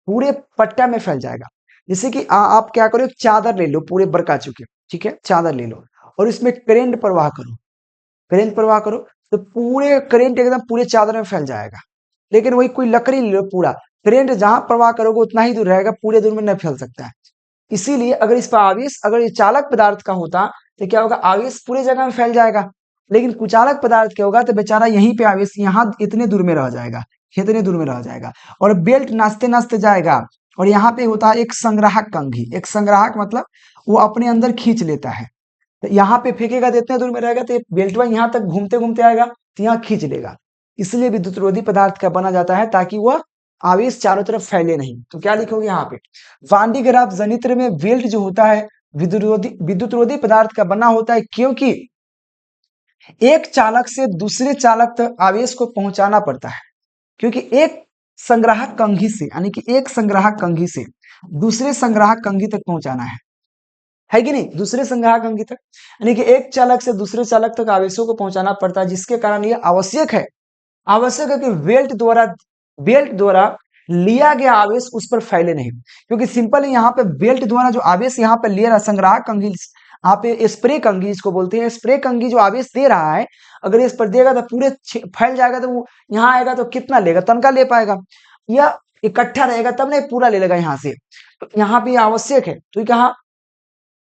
पूरे पट्टा में फैल जाएगा। जैसे कि आप क्या करो, एक चादर ले लो पूरे बरका चुके, ठीक है, चादर ले लो और इसमें करंट प्रवाह करो, करंट प्रवाह करो, तो पूरे करंट एकदम पूरे चादर में फैल जाएगा। लेकिन वही कोई लकड़ी ले लो, पूरा करंट जहां प्रवाह करोगे उतना ही दूर रहेगा, पूरे दूर में नहीं फैल सकता है। इसीलिए अगर इस पर आवेश, अगर ये चालक पदार्थ का होता तो क्या होगा, आवेश पूरे जगह में फैल जाएगा। लेकिन कुचालक पदार्थ क्या होगा, तो बेचारा यहीं पे आवेश यहाँ इतने दूर में रह जाएगा, इतने दूर में रह जाएगा, और बेल्ट नाचते नाचते जाएगा। और यहाँ पे होता है एक संग्राहक कंघी, एक संग्राहक मतलब वो अपने अंदर खींच लेता है। तो यहाँ पे फेंकेगा तो इतने दूर में रहेगा, तो बेल्टवा यहाँ तक घूमते घूमते आएगा तो यहाँ खींच लेगा। इसलिए विद्युत रोधी पदार्थ का बना जाता है, ताकि वह आवेश चारों तरफ फैले नहीं। तो क्या लिखोगे यहाँ पे, वांडीग्राफ जनित्र में वेल्ट जो होता है विद्युत रोधी पदार्थ का बना होता है, क्योंकि एक चालक से दूसरे चालक तक आवेश को पहुंचाना पड़ता है। क्योंकि एक संग्राहक कंघी से, यानी कि एक संग्राहक कंघी से दूसरे संग्राहक कंघी तक पहुंचाना है कि नहीं, दूसरे संग्राहक अंगी तक, यानी कि एक चालक से दूसरे चालक तक आवेशों को पहुंचाना पड़ता है, जिसके कारण यह आवश्यक है कि बेल्ट द्वारा लिया गया आवेश उस पर फैले नहीं। क्योंकि सिंपल यहाँ पे बेल्ट द्वारा जो आवेश यहाँ पे ले रहा, संग्राहक कंघी, यहाँ पे स्प्रे कंघी इसको बोलते हैं, स्प्रे कंघी जो आवेश दे रहा है, अगर इस पर देगा तो पूरे फैल जाएगा, तो वो यहाँ आएगा तो कितना लेगा, तनका ले पाएगा, या इकट्ठा रहेगा तब नहीं पूरा ले लेगा यहाँ से। तो यहाँ पे आवश्यक है, तो कहा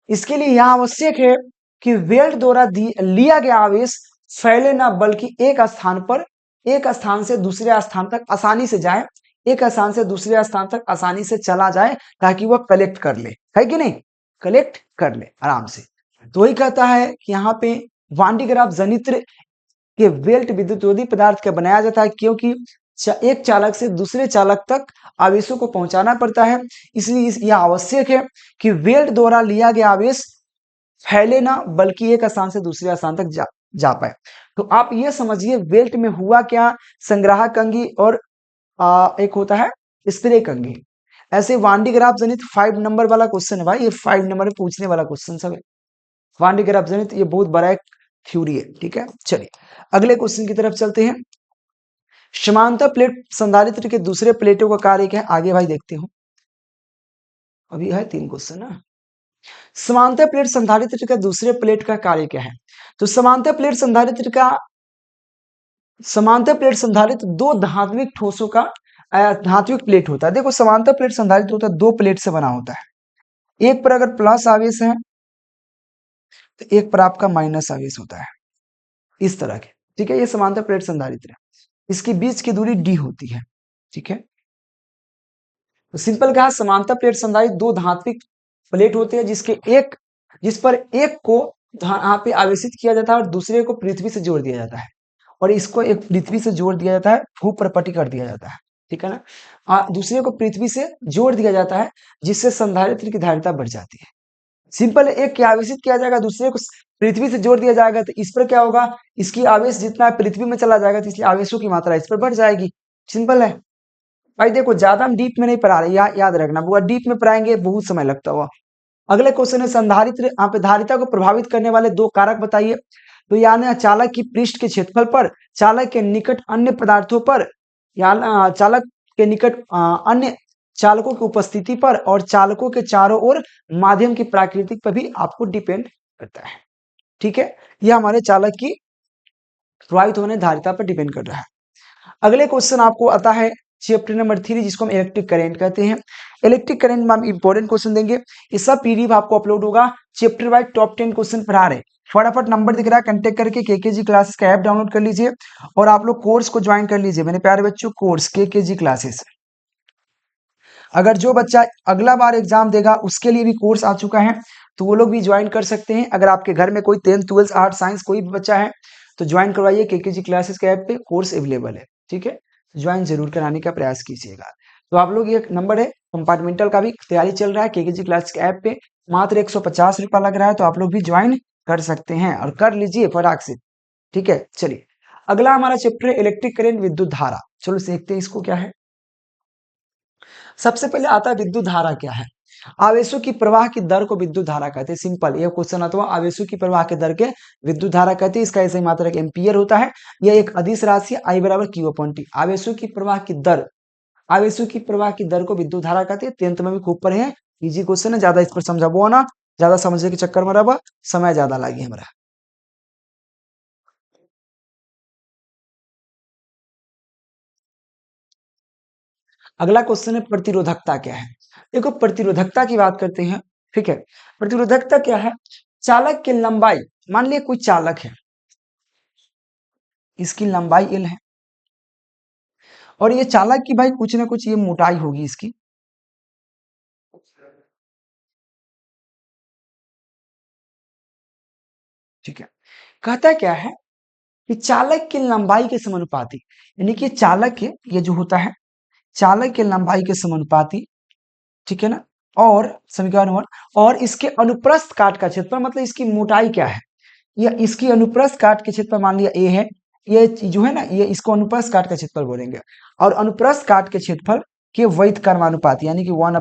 इसके लिए यह आवश्यक है कि वेल्ट द्वारा लिया गया आवेश फैले ना, बल्कि एक स्थान से दूसरे स्थान तक आसानी से जाए, एक स्थान से दूसरे स्थान तक आसानी से चला जाए, ताकि वह कलेक्ट कर ले, है कि नहीं, कलेक्ट कर ले आराम से। तो वही कहता है कि यहाँ पे वांडीग्राफ जनित्र के वेल्ट विद्युत रोधी पदार्थ का बनाया जाता है, क्योंकि एक चालक से दूसरे चालक तक आवेशों को पहुंचाना पड़ता है। इसलिए यह आवश्यक है कि वेल्ट द्वारा लिया गया आवेश फैले ना, बल्कि एक स्थान से दूसरे स्थान तक जा पाए। तो आप ये समझिए वेल्ट में हुआ क्या, संग्राहक कंघी और एक होता है स्प्रे कंघी। ऐसे वांडीग्राफ जनित 5 नंबर वाला क्वेश्चन है भाई, ये 5 नंबर में पूछने वाला क्वेश्चन सब है। वांडीग्राफ जनित ये बहुत बड़ा एक थ्योरी है, ठीक है। चलिए अगले क्वेश्चन की तरफ चलते हैं। समांतर प्लेट संधारित्र के दूसरे प्लेटों का कार्य क्या है, आगे भाई देखते हो, अभी है 3 क्वेश्चन ना। समांतर प्लेट संधारित्र का दूसरे प्लेट का कार्य क्या है, तो समांतर प्लेट संधारित्र दो धात्विक ठोसों का धात्विक प्लेट होता है। देखो समांतर प्लेट संधारित्र होता है, 2 प्लेट से बना होता है। एक पर अगर प्लस आवेश है तो एक पर आपका माइनस आवेश होता है, इस तरह के, ठीक है। ये समांतर प्लेट संधारित्र है, इसके बीच की दूरी d होती है, ठीक है। तो सिंपल कहा, समांतर प्लेट संधारित्र 2 धात्विक प्लेट होते हैं, जिस पर एक को यहाँ पे आवेशित किया जाता है और दूसरे को पृथ्वी से जोड़ दिया जाता है, और इसको एक पृथ्वी से जोड़ दिया जाता है, भूप्रपटी कर दिया जाता है, ठीक है ना। दूसरे को पृथ्वी से जोड़ दिया जाता है, जिससे संधारित्र की धारिता बढ़ जाती है। सिंपल, एक क्या आवेशित किया जाएगा, दूसरे को पृथ्वी से जोड़ दिया जाएगा, तो इस पर क्या होगा, इसकी आवेश जितना पृथ्वी में चला जाएगा, तो इसलिए आवेशों की मात्रा इस पर बढ़ जाएगी। सिंपल है भाई। देखो ज्यादा हम डीप में नहीं पढ़ा रहे, याद रखना, वो डीप में पढ़ाएंगे बहुत समय लगता हुआ। अगले क्वेश्चन है संधारित्र धारिता को प्रभावित करने वाले दो कारक बताइए। तो यानी चालक की पृष्ठ के क्षेत्रफल पर, चालक के निकट अन्य पदार्थों पर, या चालक के निकट अन्य चालकों की उपस्थिति पर, और चालकों के चारों ओर माध्यम की प्रकृति पर भी आपको डिपेंड करता है। ठीक है, यह हमारे चालक की प्रभावित होने धारिता पर डिपेंड कर रहा है। अगले क्वेश्चन आपको आता है चैप्टर नंबर 3, जिसको हम इलेक्ट्रिक करंट कहते हैं। इलेक्ट्रिक करंट में हम इंपॉर्टेंट क्वेश्चन देंगे। ये सब पीडीएफ आपको अपलोड होगा, चैप्टर वाइज टॉप 10 क्वेश्चन पढ़ा रहे। फटाफट नंबर दिख रहा है, कांटेक्ट करके केकेजी क्लासेस का ऐप डाउनलोड कर लीजिए और आप लोग कोर्स को ज्वाइन कर लीजिए मेरे प्यारे बच्चों। कोर्स केकेजी क्लासेस, अगर जो बच्चा अगला बार एग्जाम देगा उसके लिए भी कोर्स आ चुका है, तो वो लोग भी ज्वाइन कर सकते हैं। अगर आपके घर में कोई 10th 12th आर्ट साइंस कोई भी बच्चा है तो ज्वाइन करवाइए, केकेजी क्लासेस के ऐप पे कोर्स अवेलेबल है। ठीक है, ज्वाइन जरूर कराने का प्रयास कीजिएगा। तो आप लोग, ये नंबर है कंपार्टमेंटल का भी तैयारी चल रहा है केकेजी क्लासेस के ऐप पे, मात्र 150 रुपया लग रहा है, तो आप लोग भी ज्वाइन कर सकते हैं और कर लीजिए फटाक से। ठीक है, चलिए अगला हमारा चैप्टर है इलेक्ट्रिक करंट विद्युत धारा। चलो देखते हैं इसको क्या है। सबसे पहले आता है विद्युत धारा क्या है। आवेशों की प्रवाह की दर को विद्युत धारा कहते हैं। सिंपल, ये क्वेश्चन आता है आवेशों की प्रवाह के दर के विद्युत धारा कहते हैं। इसका ऐसे मात्रक एम्पियर होता है। यह एक अदिश राशि I बराबर Q अपॉन T। आवेशों की प्रवाह की दर, आवेशों की प्रवाह की दर को विद्युत धारा कहते हैं। 10th में भी खूब पढ़े हैं, इजी क्वेश्चन है, ज्यादा इस पर समझाबो ना, ज्यादा समझने के चक्कर में रहा समय ज्यादा लगे हमारा। अगला क्वेश्चन है प्रतिरोधकता क्या है। देखो प्रतिरोधकता की बात करते हैं। ठीक है, प्रतिरोधकता क्या है, चालक की लंबाई, मान लिया कोई चालक है, इसकी लंबाई L है, और ये चालक की भाई कुछ ना कुछ ये मोटाई होगी इसकी। ठीक है, कहता क्या है कि चालक की लंबाई के समानुपाती, यानी कि चालक के, ये जो होता है चालक के लंबाई के समानुपाती, ठीक है ना, और समीकरण 1, और इसके अनुप्रस्थ काट का क्षेत्रफल, मतलब इसकी मोटाई क्या है, या इसकी अनुप्रस्थ काट के क्षेत्रफल मान लिया ए है, ये जो है ना, ये इसको अनुप्रस्थ काट का क्षेत्रफल बोलेंगे, और अनुप्रस्थ काट के क्षेत्रफल के वैध कर्मानुपाती, यानी कि 1/a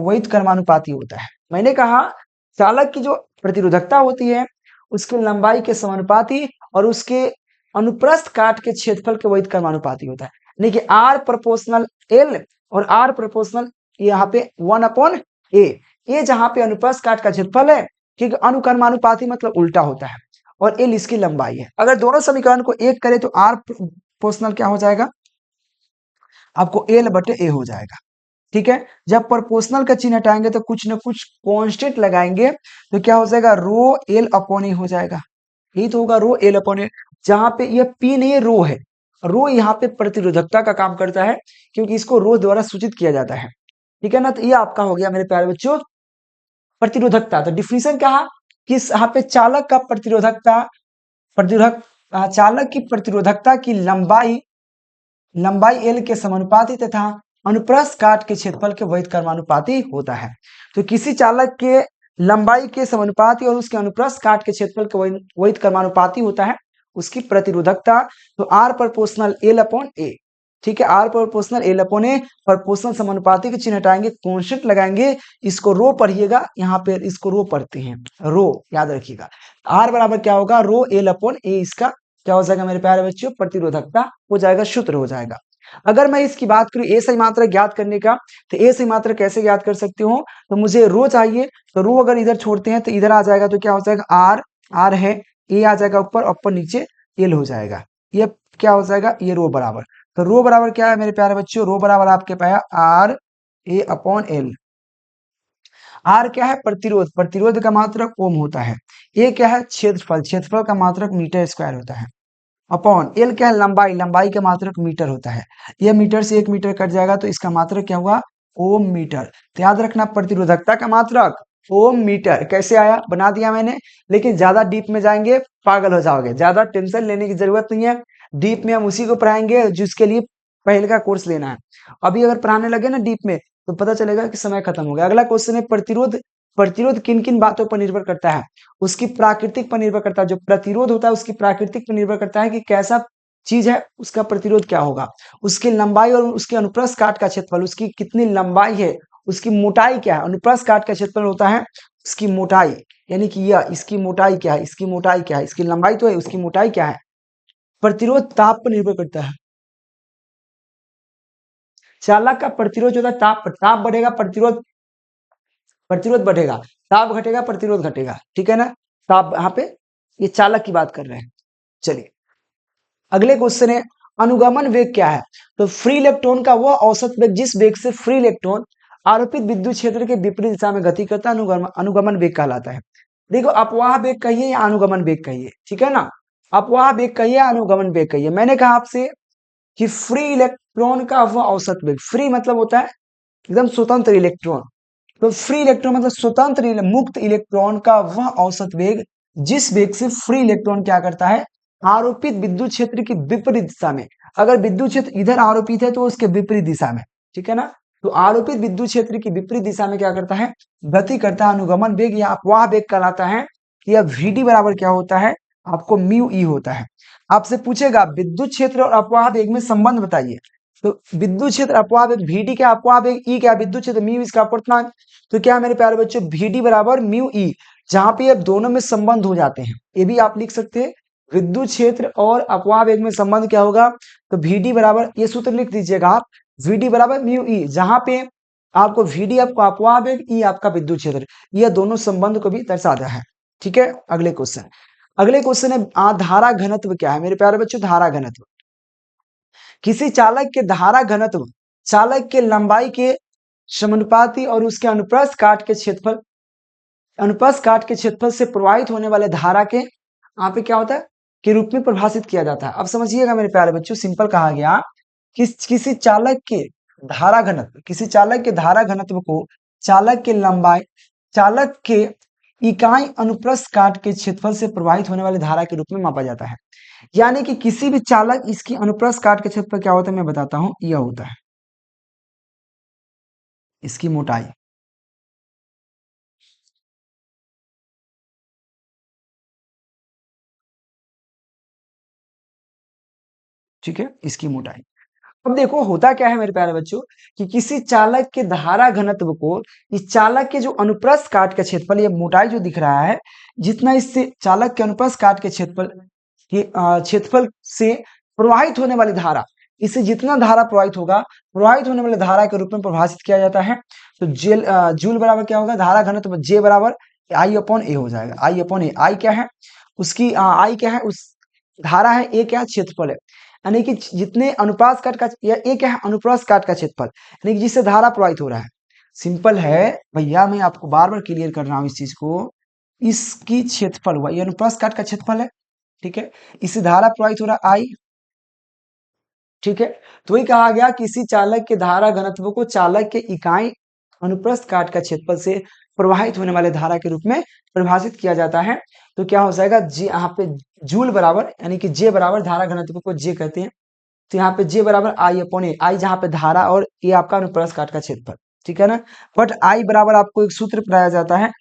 वैध कर्मानुपाती होता है। मैंने कहा चालक की जो प्रतिरोधकता होती है उसकी लंबाई के समानुपाती और उसके अनुप्रस्थ काट के क्षेत्रफल के वैध कर्मानुपाती होता है। यानी कि आर प्रोपोर्शनल एल और आर प्रोपोर्शनल यहाँ पे 1/a, ये जहाँ पे अनुप्रस्थ काट का क्षेत्रफल है, क्योंकि अनुकर्मानुपाती मतलब उल्टा होता है, और एल इसकी लंबाई है। अगर दोनों समीकरण को एक करें तो आर प्रोपोर्शनल क्या हो जाएगा, आपको L/A हो जाएगा। ठीक है, जब प्रोपोर्शनल का चिन्ह हटाएंगे तो कुछ ना कुछ कांस्टेंट लगाएंगे, तो क्या हो जाएगा, रो एल अपॉन ए हो जाएगा। यही तो होगा, रो एल अपॉन ए, जहां पे ये पी नहीं है, रो है। रो यहाँ पे प्रतिरोधकता का काम करता है, क्योंकि इसको रो द्वारा सूचित किया जाता है। ठीक है ना, तो ये आपका हो गया मेरे प्यारे बच्चों प्रतिरोधकता। तो डिफिनीशन क्या है कि यहाँ पे चालक का प्रतिरोधकता, प्रतिरोधक चालक की प्रतिरोधकता की लंबाई, लंबाई एल के समानुपाती तथा अनुप्रस्थ काट के क्षेत्रफल के वैध कर्मानुपाती होता है। तो किसी चालक के लंबाई के समानुपाती और उसके अनुप्रस्थ काट के क्षेत्रफल के वैध कर्मानुपाती होता है उसकी प्रतिरोधकता। तो R proportional L upon A. ठीक है, R proportional L upon A, proportional समानुपाती के चिन्ह हटाएंगे, कॉन्स्टेंट लगाएंगे, इसको रो पढ़िएगा, यहाँ पे इसको रो पढ़ते हैं, रो याद रखिएगा। आर बराबर क्या होगा, रो एल अपॉन ए, इसका क्या हो जाएगा मेरे प्यारे बच्चों, प्रतिरोधकता हो जाएगा, सूत्र हो जाएगा। अगर मैं इसकी बात करूं ए सही मात्रा ज्ञात करने का, तो ए सही मात्रा कैसे ज्ञात कर सकते हो, तो मुझे रो चाहिए, तो रो अगर इधर छोड़ते हैं तो इधर आ जाएगा, तो क्या हो जाएगा, आर, आर है, ए आ जाएगा ऊपर, ऊपर नीचे एल हो जाएगा, ये क्या हो जाएगा, ये रो बराबर। तो रो बराबर क्या है मेरे प्यारे बच्चों, रो बराबर आपके पाया R A upon L. R क्या है, प्रतिरोध, प्रतिरोध का मात्रक ओम होता है। ए क्या है, क्षेत्रफल, क्षेत्रफल का मात्रक मीटर स्क्वायर होता है। अपॉन एल क्या है, लंबाई, लंबाई का मात्रक मीटर होता है। यह मीटर से 1 मीटर कट जाएगा तो इसका मात्रक क्या हुआ, ओम मीटर। तो याद रखना प्रतिरोधकता का मात्रक ओम मीटर। कैसे आया, बना दिया मैंने, लेकिन ज्यादा डीप में जाएंगे पागल हो जाओगे, ज्यादा टेंशन लेने की जरूरत नहीं है। डीप में हम उसी को पढ़ाएंगे जिसके लिए पहले का कोर्स लेना है। अभी अगर पढ़ाने लगे ना डीप में तो पता चलेगा कि समय खत्म हो गया। अगला क्वेश्चन है प्रतिरोध। प्रतिरोध किन किन बातों पर निर्भर करता है, उसकी प्राकृतिक पर निर्भर करता है। जो प्रतिरोध होता है उसकी प्राकृतिक पर निर्भर करता है कि कैसा चीज है उसका प्रतिरोध क्या होगा, उसकी लंबाई और उसके अनुप्रस्थ काट का क्षेत्रफल, उसकी कितनी लंबाई है, उसकी मोटाई क्या है, अनुप्रस्थ काट का क्षेत्रफल होता है उसकी मोटाई, यानी कि यह इसकी मोटाई क्या है, इसकी मोटाई क्या है, इसकी लंबाई तो है, उसकी मोटाई क्या है। प्रतिरोध ताप पर निर्भर करता है। चालक का प्रतिरोध जो होता है ताप पर, ताप बढ़ेगा प्रतिरोध, प्रतिरोध बढ़ेगा, ताप घटेगा प्रतिरोध घटेगा, ठीक है ना। ताप यहाँ पे ये चालक की बात कर रहे हैं। चलिए अगले क्वेश्चन है अनुगमन वेग क्या है। तो फ्री इलेक्ट्रॉन का वह औसत वेग जिस वेग से फ्री इलेक्ट्रॉन आरोपित विद्युत क्षेत्र के विपरीत दिशा में गति करता है अनुगमन वेग कहलाता है। देखो अपवाह वेग कहिए या अनुगमन वेग कहिए, ठीक है ना। अपवाह वेग कहिए या अनुगमन वेग कहिए, मैंने कहा आपसे कि फ्री इलेक्ट्रॉन का वह औसत वेग, फ्री मतलब होता है एकदम स्वतंत्र इलेक्ट्रॉन, तो फ्री इलेक्ट्रॉन मतलब स्वतंत्र मुक्त इलेक्ट्रॉन का वह औसत वेग जिस वेग से फ्री इलेक्ट्रॉन क्या करता है आरोपित विद्युत क्षेत्र की विपरीत दिशा में, अगर विद्युत क्षेत्र इधर आरोपित है तो उसके विपरीत दिशा में, ठीक है ना। तो आरोपित विद्युत क्षेत्र की विपरीत दिशा में क्या करता है गति करता है, अनुगमन वेग या अपवाह वेग कहलाता है। यह वीडी बराबर क्या होता है आपको म्यू ई होता है। आपसे पूछेगा विद्युत क्षेत्र और अपवाह वेग में संबंध बताइए, तो विद्युत क्षेत्र अपवाह वेग वीडी क्या, अपवाह वेग ई क्या, विद्युत क्षेत्र म्यू इसका अपवर्तनांक, तो क्या मेरे प्यारे बच्चों वीडी बराबर म्यू ई, जहां पे अब दोनों में संबंध हो जाते हैं, ये भी आप लिख सकते हैं विद्युत क्षेत्र और अपवाह वेग में संबंध क्या होगा, तो वीडी बराबर ये सूत्र लिख दीजिएगा आप, वीडी बराबर म्यू ई, जहां पे आपको वीडी आपको अपवाह वेग ई आपका विद्युत क्षेत्र, यह दोनों संबंध को भी दर्शाता है, ठीक है। अगले क्वेश्चन, अगले क्वेश्चन है धारा घनत्व क्या है मेरे प्यारे बच्चों, धारा घनत्व किसी चालक के धारा घनत्व चालक के लंबाई के समानुपाती और उसके अनुप्रस्थ काट के क्षेत्रफल, अनुप्रस्थ काट के क्षेत्रफल से प्रवाहित होने वाले धारा के यहाँ पे क्या होता है के रूप में परिभाषित किया जाता है। अब समझिएगा मेरे प्यारे बच्चों, सिंपल कहा गया किसी चालक के धारा घनत्व, किसी चालक के धारा घनत्व को चालक के लंबाई, चालक के इकाई अनुप्रस्थ काट के क्षेत्रफल से प्रवाहित होने वाली धारा के रूप में मापा जाता है। यानी कि किसी भी चालक इसकी अनुप्रस्थ काट के क्षेत्रफल क्या होता है मैं बताता हूं, यह होता है इसकी मोटाई, ठीक है, इसकी मोटाई। अब देखो होता क्या है मेरे प्यारे बच्चों कि किसी चालक के धारा घनत्व को इस चालक के जो अनुप्रस्थ काट का क्षेत्रफल, ये मोटाई जो दिख रहा है, जितना इससे चालक के अनुप्रस्थ काट के क्षेत्रफल के क्षेत्रफल से प्रवाहित होने वाली धारा, इससे जितना धारा प्रवाहित होगा, प्रवाहित होने वाली धारा के रूप में परिभाषित किया जाता है। तो जेल जूल बराबर क्या होगा, धारा घनत्व जे बराबर आई अपॉन ए हो जाएगा, आई अपॉन ए, आई क्या है उसकी आई क्या है उस धारा है, ए क्या है क्षेत्रफल है, यानी कि जितने अनुप्रस्थ काट का या ए क्या है अनुप्रस्थ काट का क्षेत्रफल, यानी कि जिससे धारा प्रवाहित हो रहा है। सिंपल है भैया, मैं आपको बार बार क्लियर कर रहा हूं इस चीज को, इसकी क्षेत्रफल हुआ ये अनुप्रस्थ काट का क्षेत्रफल है, ठीक है, इससे धारा प्रवाहित हो रहा है आई, ठीक है। तो वही कहा गया किसी चालक के धारा घनत्व को चालक के इकाई अनुप्रस्थ काट का क्षेत्रफल से प्रवाहित होने वाले धारा के रूप में परिभाषित किया जाता है। तो क्या हो जाएगा जे, यहाँ पे जूल बराबर यानी कि जे बराबर धारा घनत्व को जे कहते हैं, तो यहाँ पे जे बराबर आई अपॉन ए, आई जहाँ पे धारा और ये आपका अनुप्रस्थ काट का क्षेत्रफल, ठीक है ना। बट आई बराबर आपको एक सूत्र पढ़ाया जाता है,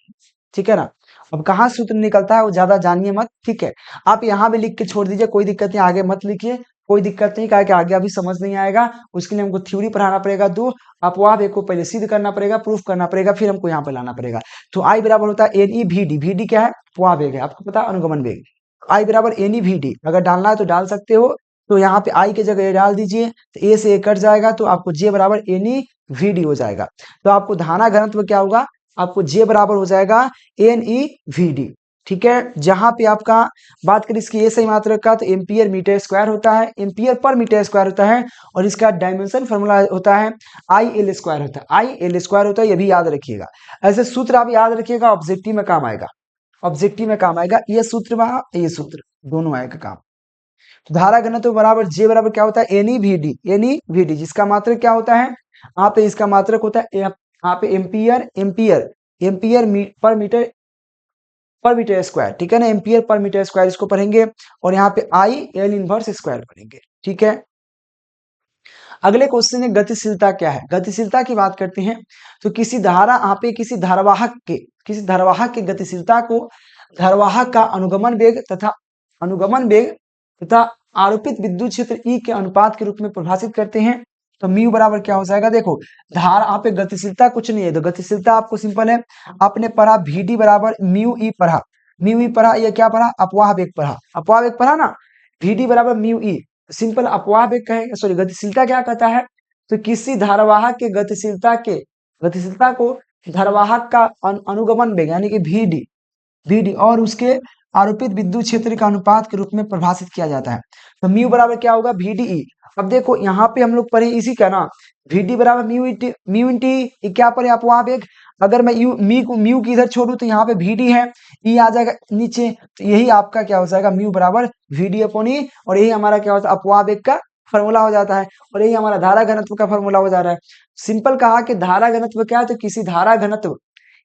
ठीक है ना। अब कहाँ सूत्र निकलता है वो ज्यादा जानिए मत, ठीक है। आप यहाँ भी लिख के छोड़ दीजिए, कोई दिक्कत नहीं, आगे मत लिखिए, कोई दिक्कत नहीं, क्या कि आगे अभी समझ नहीं आएगा, उसके लिए हमको थ्योरी पढ़ाना पड़ेगा, दो अपवाह वेग को पहले सिद्ध करना पड़ेगा, प्रूफ करना पड़ेगा, फिर हमको यहाँ पे लाना पड़ेगा। तो आई बराबर होता है N E V D, V D क्या है अपवाह वेग है, आपको पता है अनुगमन वेग, आई बराबर एन ई वी डी, अगर डालना है तो डाल सकते हो, तो यहाँ पे आई की जगह ए डाल दीजिए, तो ए से ए कट जाएगा, तो आपको जे बराबर एन ई वी डी हो जाएगा। तो आपको धारा घनत्व क्या होगा, आपको जे बराबर हो जाएगा एन ई वी डी, ठीक है। जहां पे आपका बात करें इसकी ए सही मात्रक का, तो एम्पियर मीटर स्क्वायर होता है, एम्पियर पर मीटर स्क्वायर होता है, और इसका डायमेंशन फॉर्मूला होता है आई एल स्क्वायर होता है, आई एल स्क्वायर होता है, ये भी याद रखिएगा। ऐसे सूत्र आप याद रखिएगा, ऑब्जेक्टिव में काम आएगा, ऑब्जेक्टिव में काम आएगा, ये सूत्र वहां ये सूत्र दोनों आएगा काम। तो धारा घनत्व बराबर जे बराबर क्या होता है N E V D, N E V D, जिसका मात्रक क्या होता है यहाँ पे, इसका मात्रक होता है यहाँ पे ampere, ampere ampere per metre square, ठीक है ना, एम्पियर पर मीटर स्क्वायर इसको पढ़ेंगे, और यहाँ पे आई एल इनवर्स स्क्वायर पढ़ेंगे, ठीक है। अगले क्वेश्चन है गतिशीलता क्या है, गतिशीलता की बात करते हैं। तो किसी धारा यहाँ पे किसी धारावाहक के गतिशीलता को धारावाहक का अनुगमन वेग तथा आरोपित विद्युत क्षेत्र ई के अनुपात के रूप में परिभाषित करते हैं। तो म्यू बराबर क्या हो जाएगा, देखो धारा आप पे गतिशीलता कुछ नहीं है, तो गतिशीलता आपको सिंपल है, आपने पढ़ा VD बराबर म्यू ई पढ़ा, म्यू ई पढ़ा, ये क्या पढ़ा, अपवाह वेग पढ़ा, अपवाह वेग पढ़ा ना, VD बराबर म्यू ई, सिंपल अपवाह वेग कहेगा, सॉरी गतिशीलता क्या कहता है, तो किसी धारावाहक के गतिशीलता को धारावाहक का अनुगमन वेग यानी कि VD और उसके आरोपित विद्युत क्षेत्र के अनुपात के रूप में परिभाषित किया जाता है। तो म्यू बराबर क्या होगा, VDE। अब देखो यहाँ पे हम लोग पढ़े इसी का ना, VD बराबर म्यू इंटी क्या पढ़े, अपवाह वेग। अगर मैं म्यू की इधर छोड़ू तो यहाँ पे VD है, ई आ जाएगा नीचे, तो यही आपका क्या हो जाएगा, म्यू बराबर VD अपॉन ई, और यही हमारा क्या होता है, अपवाह वेग का फॉर्मूला हो जाता है, और यही हमारा धारा घनत्व का फॉर्मूला हो जा रहा है। सिंपल कहा कि धारा घनत्व क्या है, तो किसी धारा घनत्व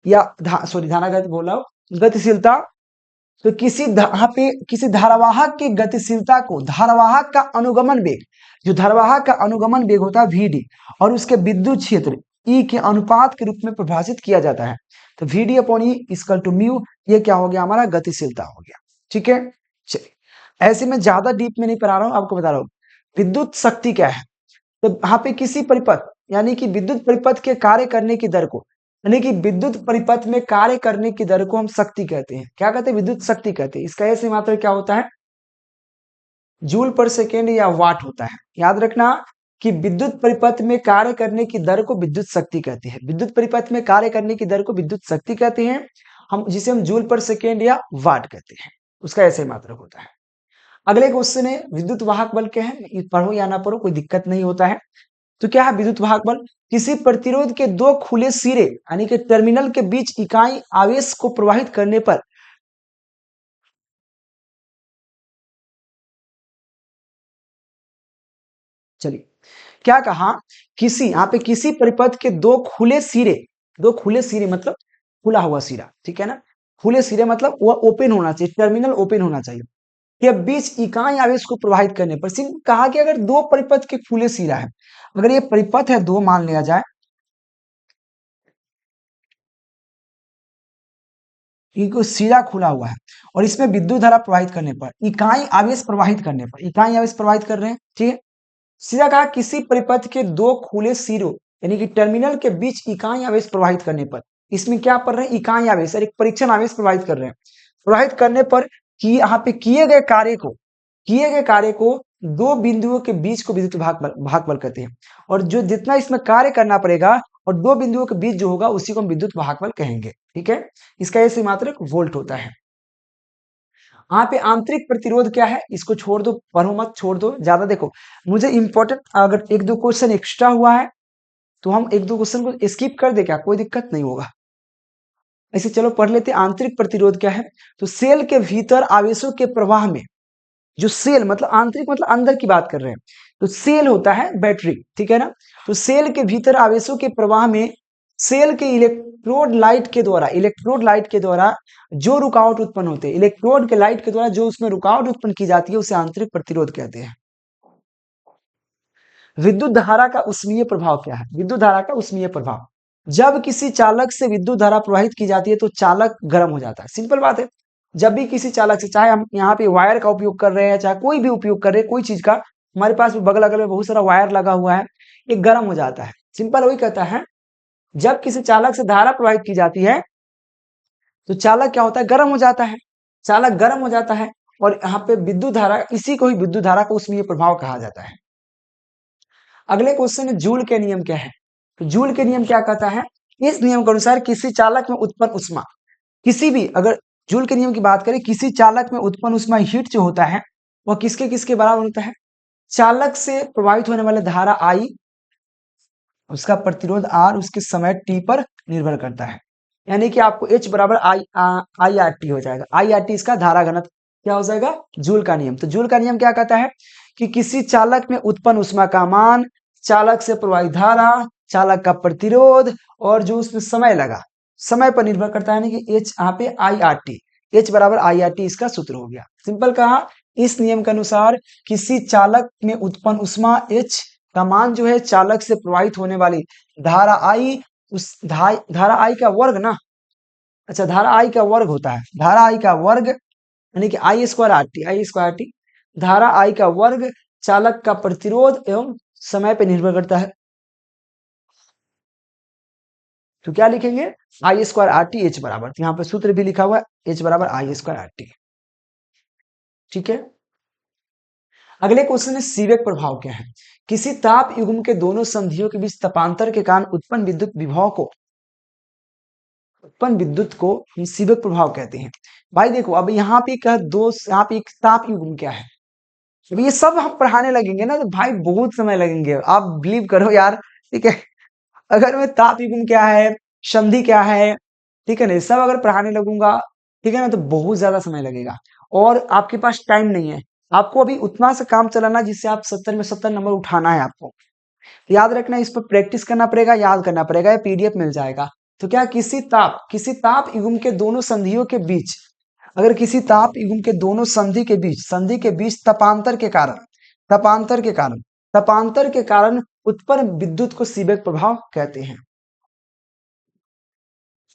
या धारा घनत्व बोला गतिशीलता, तो यहाँ पे किसी धारावाहक की गतिशीलता को धारावाहक का अनुगमन वेग, जो धारावाहक का अनुगमन वेग होता है VD, और उसके विद्युत क्षेत्र E के अनुपात के रूप में परिभाषित किया जाता है। तो VD upon E equal to mu, ये क्या हो गया, हमारा गतिशीलता हो गया। ठीक है, चलिए ऐसे में ज्यादा डीप में नहीं पढ़ा रहा हूं, आपको बता रहा हूं विद्युत शक्ति क्या है। तो यहाँ पे किसी परिपथ यानी कि विद्युत परिपथ के कार्य करने की दर को, यानी कि विद्युत परिपथ में कार्य करने की दर को हम शक्ति कहते हैं। क्या कहते हैं, विद्युत शक्ति कहते हैं। इसका ऐसे मात्रा क्या होता है, जूल पर सेकेंड या वाट होता है। याद रखना कि विद्युत परिपथ में कार्य करने की दर को विद्युत शक्ति कहते हैं। विद्युत परिपथ में कार्य करने की दर को विद्युत शक्ति कहते हैं, हम जिसे हम जूल पर सेकेंड या वाट कहते हैं, उसका ऐसे मात्रक होता है। अगले क्वेश्चन है विद्युत वाहक बल क्या है, पढ़ो या ना पढ़ो कोई दिक्कत नहीं होता है। तो क्या है विद्युत वाहक बल, किसी प्रतिरोध के दो खुले सिरे यानी कि टर्मिनल के बीच इकाई आवेश को प्रवाहित करने पर चलिए क्या कहा, किसी यहाँ पे किसी परिपथ के दो खुले सिरे मतलब खुला हुआ सिरा, ठीक है ना, खुले सिरे मतलब वह ओपन होना चाहिए, टर्मिनल ओपन होना चाहिए, के बीच इकाई आवेश को प्रवाहित करने पर। सिंपल कहा कि अगर दो परिपथ के खुले सिरा है, अगर ये परिपथ है दो मान लिया जाए, सिरा खुला हुआ है और इसमें विद्युत धारा प्रवाहित करने पर, इकाई आवेश प्रवाहित करने पर, इकाई आवेश प्रवाहित कर रहे हैं, ठीक है। सीधा कहा किसी परिपथ के दो खुले सिरों यानी कि टर्मिनल के बीच इकाई आवेश प्रवाहित करने पर, इसमें क्या पढ़ रहे हैं, इकाई आवेश, एक परीक्षण आवेश प्रवाहित कर रहे हैं। प्रवाहित करने पर कि यहाँ पे किए गए कार्य को दो बिंदुओं के बीच को विद्युत भाग बल कहते हैं, और जो जितना इसमें कार्य करना पड़ेगा और दो बिंदुओं के बीच जो होगा उसी को हम विद्युत भाग बल कहेंगे, ठीक है। इसका ऐसे मात्रक वोल्ट होता है। यहाँ पे आंतरिक प्रतिरोध क्या है, इसको छोड़ दो, पढ़ो मत, छोड़ दो ज्यादा। देखो मुझे इंपॉर्टेंट अगर एक दो क्वेश्चन एक्स्ट्रा हुआ है तो हम एक दो क्वेश्चन को स्किप कर दे, क्या कोई दिक्कत नहीं होगा। ऐसे चलो पढ़ लेते। आंतरिक प्रतिरोध क्या है, तो सेल के भीतर आवेशों के प्रवाह में, जो सेल मतलब आंतरिक मतलब अंदर की बात कर रहे हैं, तो सेल होता है बैटरी, ठीक है ना। तो सेल के भीतर आवेशों के प्रवाह में सेल के इलेक्ट्रोड लाइट के द्वारा जो रुकावट उत्पन्न होते हैं, इलेक्ट्रोड के लाइट के द्वारा जो उसमें रुकावट उत्पन्न की जाती है उसे आंतरिक प्रतिरोध कहते हैं। विद्युत धारा का उष्मीय प्रभाव क्या है, विद्युत धारा का उष्मीय प्रभाव, जब किसी चालक से विद्युत धारा प्रवाहित की जाती है तो चालक गर्म हो जाता है। सिंपल बात है, जब भी किसी चालक से, चाहे हम यहाँ पे वायर का उपयोग कर रहे हैं, चाहे कोई भी उपयोग कर रहे हैं, कोई चीज का, हमारे पास बगल अगल में बहुत सारा वायर लगा हुआ है, ये गर्म हो जाता है। सिंपल वही कहता है, जब किसी चालक से धारा प्रवाहित की जाती है तो चालक क्या होता है, गर्म हो जाता है, चालक गर्म हो जाता है, और यहाँ पे विद्युत धारा, इसी को ही विद्युत धारा का उष्मीय प्रभाव कहा जाता है। अगले क्वेश्चन है जूल के नियम क्या है, तो जूल के नियम क्या कहता है, इस नियम के अनुसार किसी चालक में उत्पन्न उष्मा, किसी भी, अगर जूल के नियम की बात करें, किसी चालक में उत्पन्न उष्मा हीट जो होता है वह किसके किसके बराबर होता है, चालक से प्रभावित होने वाले धारा I, उसका प्रतिरोध R, उसके समय T पर निर्भर करता है। यानी कि आपको H बराबर आई आर टी हो जाएगा। आई आर टी इसका धारा घनत्व क्या हो जाएगा, जूल का नियम। तो जूल का नियम क्या कहता है कि किसी चालक में उत्पन्न उष्मा का मान, चालक से प्रवाहित धारा, चालक का प्रतिरोध और जो उसमें समय लगा, समय पर निर्भर करता है। यानी कि H यहाँ पे आई आर टी, H बराबर आई आर टी इसका सूत्र हो गया। सिंपल कहा, इस नियम के अनुसार किसी चालक में उत्पन्न उष्मा H का मान जो है चालक से प्रवाहित होने वाली धारा I, उस धारा I का वर्ग ना, अच्छा धारा I का वर्ग होता है, धारा I का वर्ग यानी कि आई स्क्वायर आर टी, धारा I का वर्ग चालक का प्रतिरोध एवं समय पर निर्भर करता है। तो क्या लिखेंगे, आई स्क्वायर आर टी एच बराबर, यहाँ पर सूत्र भी लिखा हुआ है एच बराबर आई स्क्वायर आर टी। ठीक है, अगले क्वेश्चन है सीवेक प्रभाव क्या है। किसी ताप युग्म के दोनों संधियों के बीच तापांतर के कारण उत्पन्न विद्युत को हम सीवेक प्रभाव कहते हैं। भाई देखो, अब यहाँ पे यहाँ पे एक ताप युग्म क्या है, अब ये सब हम पढ़ाने लगेंगे ना तो भाई बहुत समय लगेंगे, आप बिलीव करो यार। ठीक है, अगर मैं ताप युग्म क्या है, संधि क्या है, ठीक है ना, सब अगर पढ़ाने लगूंगा, ठीक है ना, तो बहुत ज्यादा समय लगेगा और आपके पास टाइम नहीं है। आपको अभी उतना से काम चलाना जिससे आप 70 में 70 नंबर उठाना है आपको। याद रखना, इस पर प्रैक्टिस करना पड़ेगा, याद करना पड़ेगा, या पीडीएफ मिल जाएगा। तो क्या, किसी ताप युग्म के दोनों संधियों के बीच, अगर किसी ताप युग्म के दोनों संधि के बीच तपांतर के कारण उत्पन्न विद्युत को सीबेक प्रभाव कहते हैं।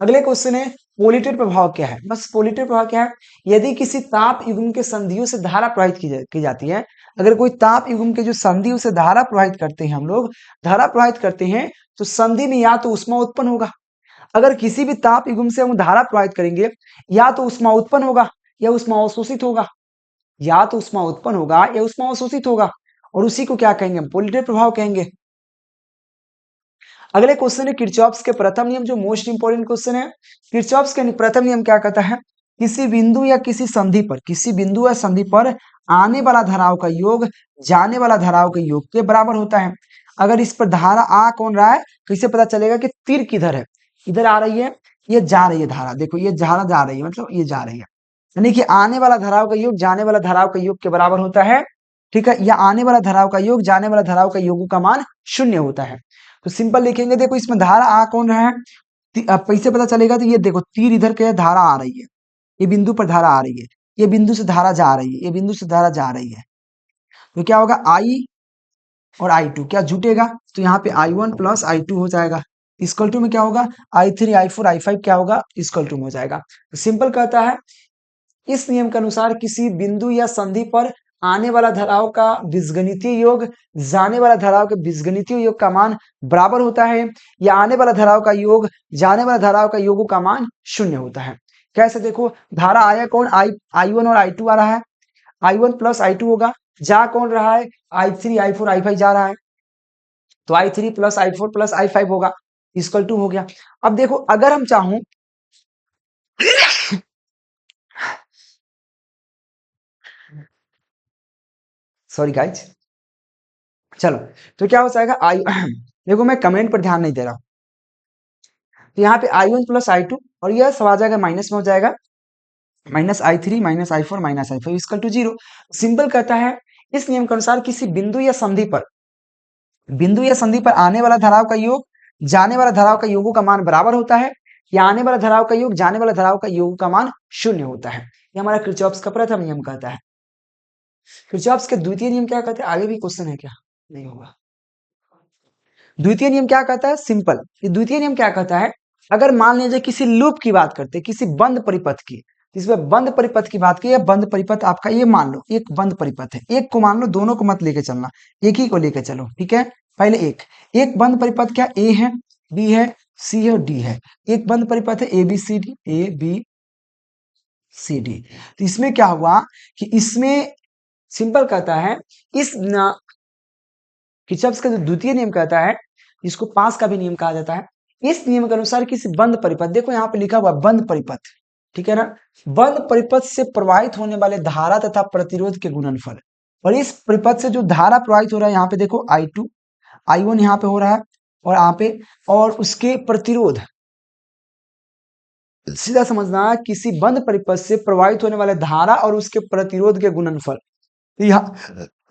अगले क्वेश्चन है पोलिटेड प्रभाव क्या है। बस पोलिटेड प्रभाव क्या है, यदि किसी ताप युग्म के संधियों से धारा प्रवाहित की जाती है, अगर कोई ताप युग्म के जो संधियों से धारा प्रवाहित करते हैं, हम लोग धारा प्रवाहित करते हैं, तो संधि में या तो उष्मा उत्पन्न होगा। अगर किसी भी ताप युग्म से हम धारा प्रवाहित करेंगे, या तो उष्मा उत्पन्न होगा या उष्मा अवशोषित होगा, या तो उष्मा उत्पन्न होगा या उष्मा अवशोषित होगा, और उसी को क्या कहेंगे, हम पोलिटेड प्रभाव कहेंगे। अगले क्वेश्चन है किरचॉफ्स के प्रथम नियम, जो मोस्ट इंपोर्टेंट क्वेश्चन है। किरचॉफ्स के प्रथम नियम क्या कहता है, किसी बिंदु या संधि पर आने वाला धाराओं का योग जाने वाला धाराओं के योग के बराबर होता है। अगर इस पर धारा आ कौन रहा है, तो इससे पता चलेगा कि तीर किधर है, इधर आ रही है, ये जा रही है धारा, देखो ये धारा जा रही है, मतलब ये जा रही है, यानी कि आने वाला धाराओं का योग जाने वाला धाराओं का योग के बराबर होता है। ठीक है, या आने वाला धाराओं का योग जाने वाला धाराओं का योग का मान 0 होता है। तो सिंपल लिखेंगे, देखो इसमें धारा आ कौन रहा है, पैसे पता चलेगा, तो ये देखो तीर इधर के धारा आ रही है, ये बिंदु पर धारा आ रही है, ये बिंदु से धारा जा रही है, ये बिंदु से धारा जा रही है, तो क्या होगा, आई और I2 क्या जुटेगा, तो यहाँ पे I1 प्लस I2 हो जाएगा, इक्वल टू में क्या होगा, I3 I4 I5 क्या होगा, इक्वल टू में हो जाएगा। तो सिंपल कहता है, इस नियम के अनुसार किसी बिंदु या संधि पर आने वाला धाराओं का बीजगणितीय योग जाने वाला धाराओं के बीजगणितीय योग का मान बराबर होता है, या आने वाला धाराओं का योग जाने वाला धाराओं का योग का मान 0 होता है। कैसे, देखो धारा आया कौन, I1 और I2 आ रहा है, I1 प्लस I2 होगा, जा कौन रहा है, I3 I4 I5 जा रहा है, तो I3 plus I4 plus I5 होगा, इक्वल टू हो गया। अब देखो, अगर हम चाहूं सॉरी गाइज, चलो, तो क्या हो जाएगा, देखो मैं कमेंट पर ध्यान नहीं दे रहा हूं, तो यहाँ पे I1 प्लस I2 और यह सब आ जाएगा माइनस में हो जाएगा, minus I3 minus I4 minus I5 equal to 0। Simple कहता है, इस नियम के अनुसार किसी बिंदु या संधि पर आने वाला धाराओं का योग जाने वाला धाराओं का योगों का मान बराबर होता है, या आने वाला धाराओं का योग जाने वाला धाराओं का योग का मान 0 होता है। ये हमारा किरचॉफ्स का प्रथम नियम कहता है। किरचॉफ्स के द्वितीय नियम क्या कहते हैं, आगे भी क्वेश्चन है क्या, नहीं होगा। द्वितीय नियम क्या कहता है, सिंपल, ये द्वितीय नियम क्या कहता है, अगर मान लीजिए किसी लूप की बात करते हैं, किसी बंद परिपथ की, इसमें बंद परिपथ की बात की है, बंद परिपथ आपका ये मान लो एक बंद परिपथ है, एक को मान लो, दोनों को मत लेके चलना, एक ही को लेके चलो, ठीक है। पहले एक बंद परिपथ क्या, ए है, बी है, सी है और डी है, एक बंद परिपथ है A B C D, A B C D. तो इसमें क्या हुआ कि इसमें सिंपल कहता है, इस किरचॉफ का जो द्वितीय नियम कहता है, इसको पास का भी नियम कहा जाता है। इस नियम के अनुसार किसी बंद परिपथ, देखो यहाँ पे लिखा हुआ बंद परिपथ, ठीक है ना, बंद परिपथ से प्रवाहित होने वाले धारा तथा प्रतिरोध के गुणनफल, और इस परिपथ से जो धारा प्रवाहित हो रहा है, यहाँ पे देखो I2 I1 यहाँ पे हो रहा है, और यहाँ पे, और उसके प्रतिरोध, सीधा समझना, किसी बंद परिपथ से प्रवाहित होने वाले धारा और उसके प्रतिरोध के गुणनफल। तो यहाँ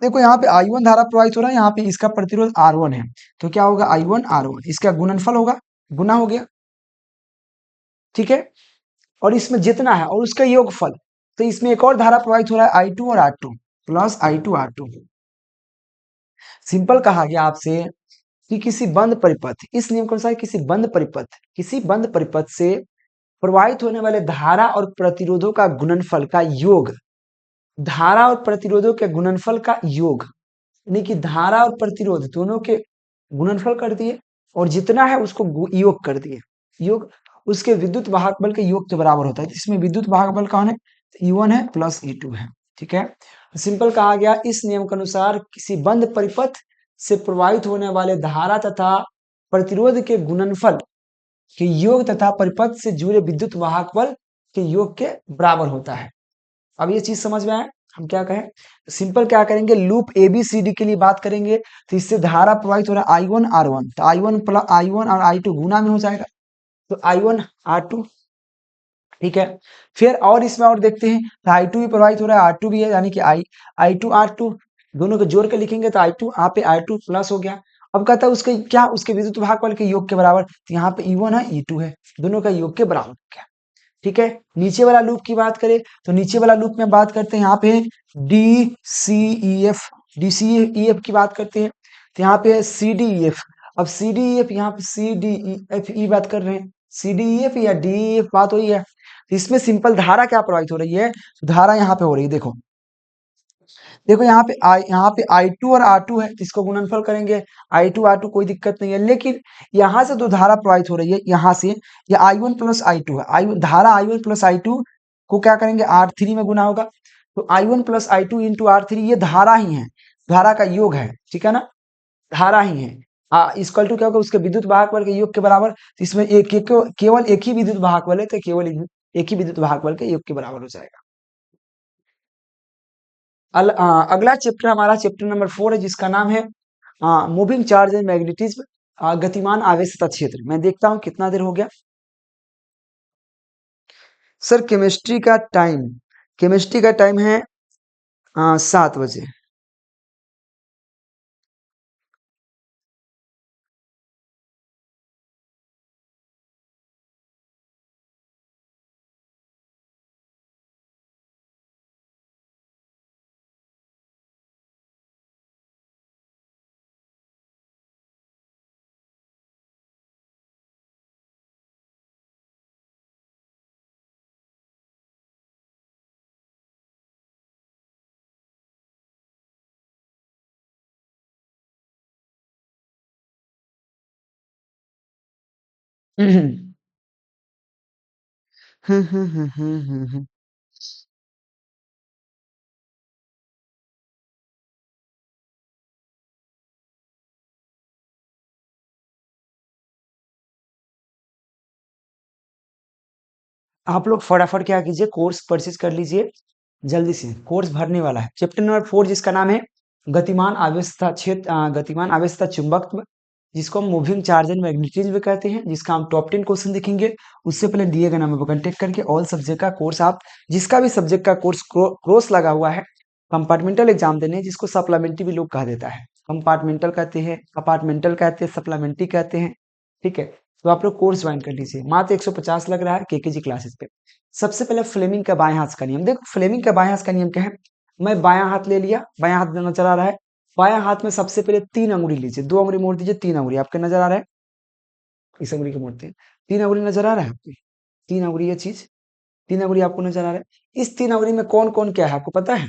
देखो, यहाँ पे I1 धारा प्रवाहित हो रहा है, यहाँ पे इसका प्रतिरोध R1 है, तो क्या होगा, I1 R1 इसका गुणनफल होगा, गुना हो गया, ठीक है, और इसमें जितना है और उसका योगफल, तो इसमें एक और धारा प्रवाहित हो रहा है I2 और R2 plus I2 R2। Simple कहा गया आपसे कि किसी बंद परिपथ, इस नियम के अनुसार किसी बंद परिपथ से प्रवाहित होने वाले धारा और प्रतिरोधों का गुणनफल का योग, धारा और प्रतिरोधों के गुणनफल का योग, यानी कि धारा और प्रतिरोध दोनों के गुणनफल कर दिए और जितना है उसको योग कर दिए। योग उसके विद्युत वाहक बल के योग के बराबर होता है। इसमें विद्युत वाहक बल कौन है? E1 है प्लस E2 है। ठीक है, सिंपल कहा गया इस नियम के अनुसार किसी बंद परिपथ से प्रवाहित होने वाले धारा तथा प्रतिरोध के गुणनफल के योग तथा परिपथ से जुड़े विद्युत वाहक बल के योग के बराबर होता है। अब ये चीज समझ में आए? हम क्या कहें, सिंपल क्या करेंगे, loop A B C D के लिए बात करेंगे तो इससे धारा प्रवाहित हो रहा है I1 R1, तो I1 प्लस I1 और I2 गुना में हो जाएगा, तो I1 R2। ठीक है, फिर और इसमें और देखते हैं तो I2 भी प्रवाहित हो रहा है, R2 भी है, यानी कि I2 R2 दोनों को जोड़ के लिखेंगे तो I2 यहाँ पे I2 प्लस हो गया। अब कहता है उसके क्या, उसके विद्युत वाहक बल के योग के बराबर, तो यहाँ पे E1 है E2 है, दोनों का योग के बराबर हो गया। ठीक है, नीचे वाला लूप की बात करें तो नीचे वाला लूप में बात करते हैं, यहाँ पे D C E F, D C E F की बात करते हैं, तो यहाँ पे सी डी ई एफ। अब सी डी ई एफ, यहाँ पे C D E F E बात कर रहे हैं, सी डी ई एफ या डी ई एफ बात हो रही है। तो इसमें सिंपल धारा क्या प्रवाहित हो रही है, धारा यहाँ पे हो रही है, देखो देखो यहाँ पे I2 और R2 है, इसको गुणनफल करेंगे I2 R2 कोई दिक्कत नहीं है, लेकिन यहाँ से जो धारा प्रवाहित हो रही है यहाँ से, ये I1 प्लस I2 है, धारा I1 प्लस I2 को क्या करेंगे R3 में गुना होगा, तो I1 plus I2 into R3 ये धारा ही है, धारा का योग है। ठीक है ना, धारा ही है। इक्वल टू क्या होगा, उसके विद्युत वाहक बल के योग के बराबर, तो इसमें केवल एक ही विद्युत वाहक बल है, तो केवल एक ही विद्युत वाहक बल के योग के बराबर हो जाएगा। अगला चैप्टर हमारा चैप्टर नंबर 4 है, जिसका नाम है मूविंग चार्ज एंड मैग्नेटिज्म, गतिमान आवेश तथा क्षेत्र। मैं देखता हूँ कितना देर हो गया। सर केमिस्ट्री का टाइम है 7 बजे। हम्म, हम्म। आप लोग फटाफट क्या कीजिए, कोर्स परचेज कर लीजिए, जल्दी से कोर्स भरने वाला है। चैप्टर नंबर 4 जिसका नाम है गतिमान आवेश तथा गतिमान आवेश तथा चुंबकत्व, जिसको हम मूविंग चार्ज एंड मैग्नेटिज्म भी कहते हैं, जिसका हम टॉप 10 क्वेश्चन देखेंगे। उससे पहले दिए गए नंबर पर कांटेक्ट करके ऑल सब्जेक्ट का कोर्स, आप जिसका भी सब्जेक्ट का कोर्स क्रॉस लगा हुआ है, कंपार्टमेंटल एग्जाम देने, जिसको सप्लीमेंट्री भी लोग कहा देता है, कंपार्टमेंटल कहते हैं, अपार्टमेंटल कहते हैं, सप्लीमेंट्री कहते हैं। ठीक है, तो आप लोग कोर्स ज्वाइन कर लीजिए, मात्र 150 लग रहा है केकेजी क्लासेस पे। सबसे पहले फ्लेमिंग का बाएं हाथ का नियम देखो, फ्लेमिंग का बाएं हाथ का नियम क्या है, मैं बायां हाथ ले लिया, बायां हाथ नजर आ रहा है, बायां हाथ में सबसे पहले 3 अंगुली लीजिए, 2 अंगुली मोड़ दीजिए, 3 अंगुली आपके नजर आ रहा है, इस अंगुली को मोड़ते हैं, 3 अंगुली नजर आ रहा है आपको, 3 अंगुली ये चीज, 3 अंगुली आपको नजर आ रहा है। इस 3 अंगुली में कौन कौन क्या है आपको पता है?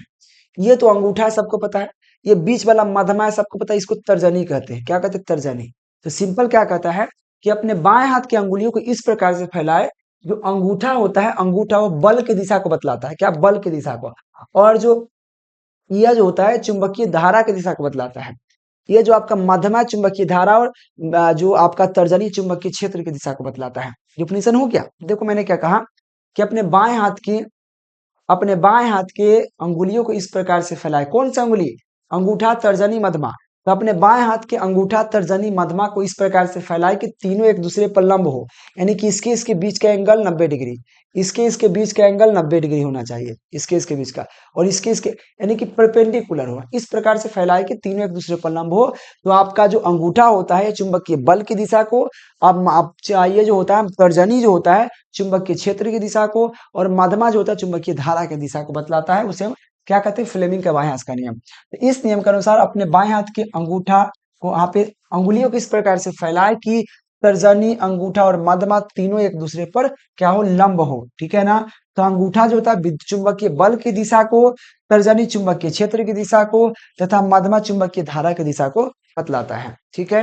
ये तो अंगूठा है, सबको पता है, ये बीच वाला मध्यमा है, सबको पता है, इसको तर्जनी कहते हैं। क्या कहते हैं? तर्जनी। तो सिंपल क्या कहता है कि अपने बाएं हाथ की अंगुलियों को इस प्रकार से फैलाए, जो अंगूठा होता है, अंगूठा वो बल की दिशा को बतलाता है, क्या? बल की दिशा को। और जो यह जो होता है चुंबकीय धारा की दिशा को बतलाता है। ये जो आपका मध्यमा चुंबकीय धारा और जो आपका तर्जनी चुंबकीय क्षेत्र की दिशा को बतलाता है। डिफिनेशन हो गया? देखो मैंने क्या कहा कि अपने बाएं हाथ के अंगुलियों को इस प्रकार से फैलाए, कौन सा अंगुली? अंगूठा, तर्जनी, मध्यमा। तो अपने बाएं हाथ के अंगूठा, तर्जनी, मध्यमा को इस प्रकार से फैलाए कि तीनों एक दूसरे पर लंब हो, यानी कि इसके बीच का एंगल 90 डिग्री, इसके बीच का एंगल 90 डिग्री होना चाहिए, इसके बीच का, और इसके यानी कि परपेंडिकुलर हो, इस प्रकार से फैलाए कि तीनों एक दूसरे पर लंब हो। तो आपका जो अंगूठा होता है चुंबकीय बल की दिशा को, अब आप चाहिए जो होता है तर्जनी जो होता है चुंबकीय क्षेत्र की दिशा को, और मध्यमा जो होता है चुंबकीय धारा की दिशा को बतलाता है। उसे हम क्या कहते हैं? फ्लेमिंग का बाएं हाथ का नियम। तो इस नियम के अनुसार अपने बाएं हाथ के अंगूठा को यहाँ पे अंगुलियों को इस प्रकार से फैलाए कि तर्जनी, अंगूठा और मध्यमा तीनों एक दूसरे पर क्या हो, लंब हो, ठीक है ना। तो अंगूठा जो होता है विद्युत चुंबकीय बल की दिशा को, तर्जनी चुंबकीय क्षेत्र की दिशा को तथा मध्यमा चुंबकीय धारा की दिशा को बतलाता है, ठीक है।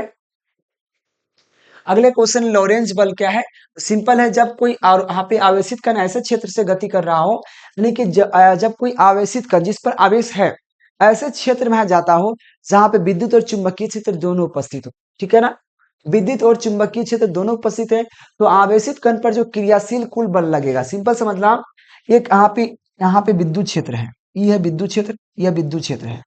अगले क्वेश्चन, लॉरेंज बल क्या है। सिंपल है, जब कोई यहाँ पे आवेशित कण ऐसे क्षेत्र से गति कर रहा हो, यानी कि जब कोई आवेशित कण जिस पर आवेश है ऐसे क्षेत्र में जाता हो जहां पे विद्युत और चुंबकीय क्षेत्र दोनों उपस्थित हो, ठीक है ना। विद्युत और चुंबकीय क्षेत्र दोनों उपस्थित है तो आवेशित कण पर जो क्रियाशील कुल बल लगेगा, सिंपल समझना, एक यहाँ पे विद्युत क्षेत्र है, ये है विद्युत क्षेत्र, यह विद्युत क्षेत्र है।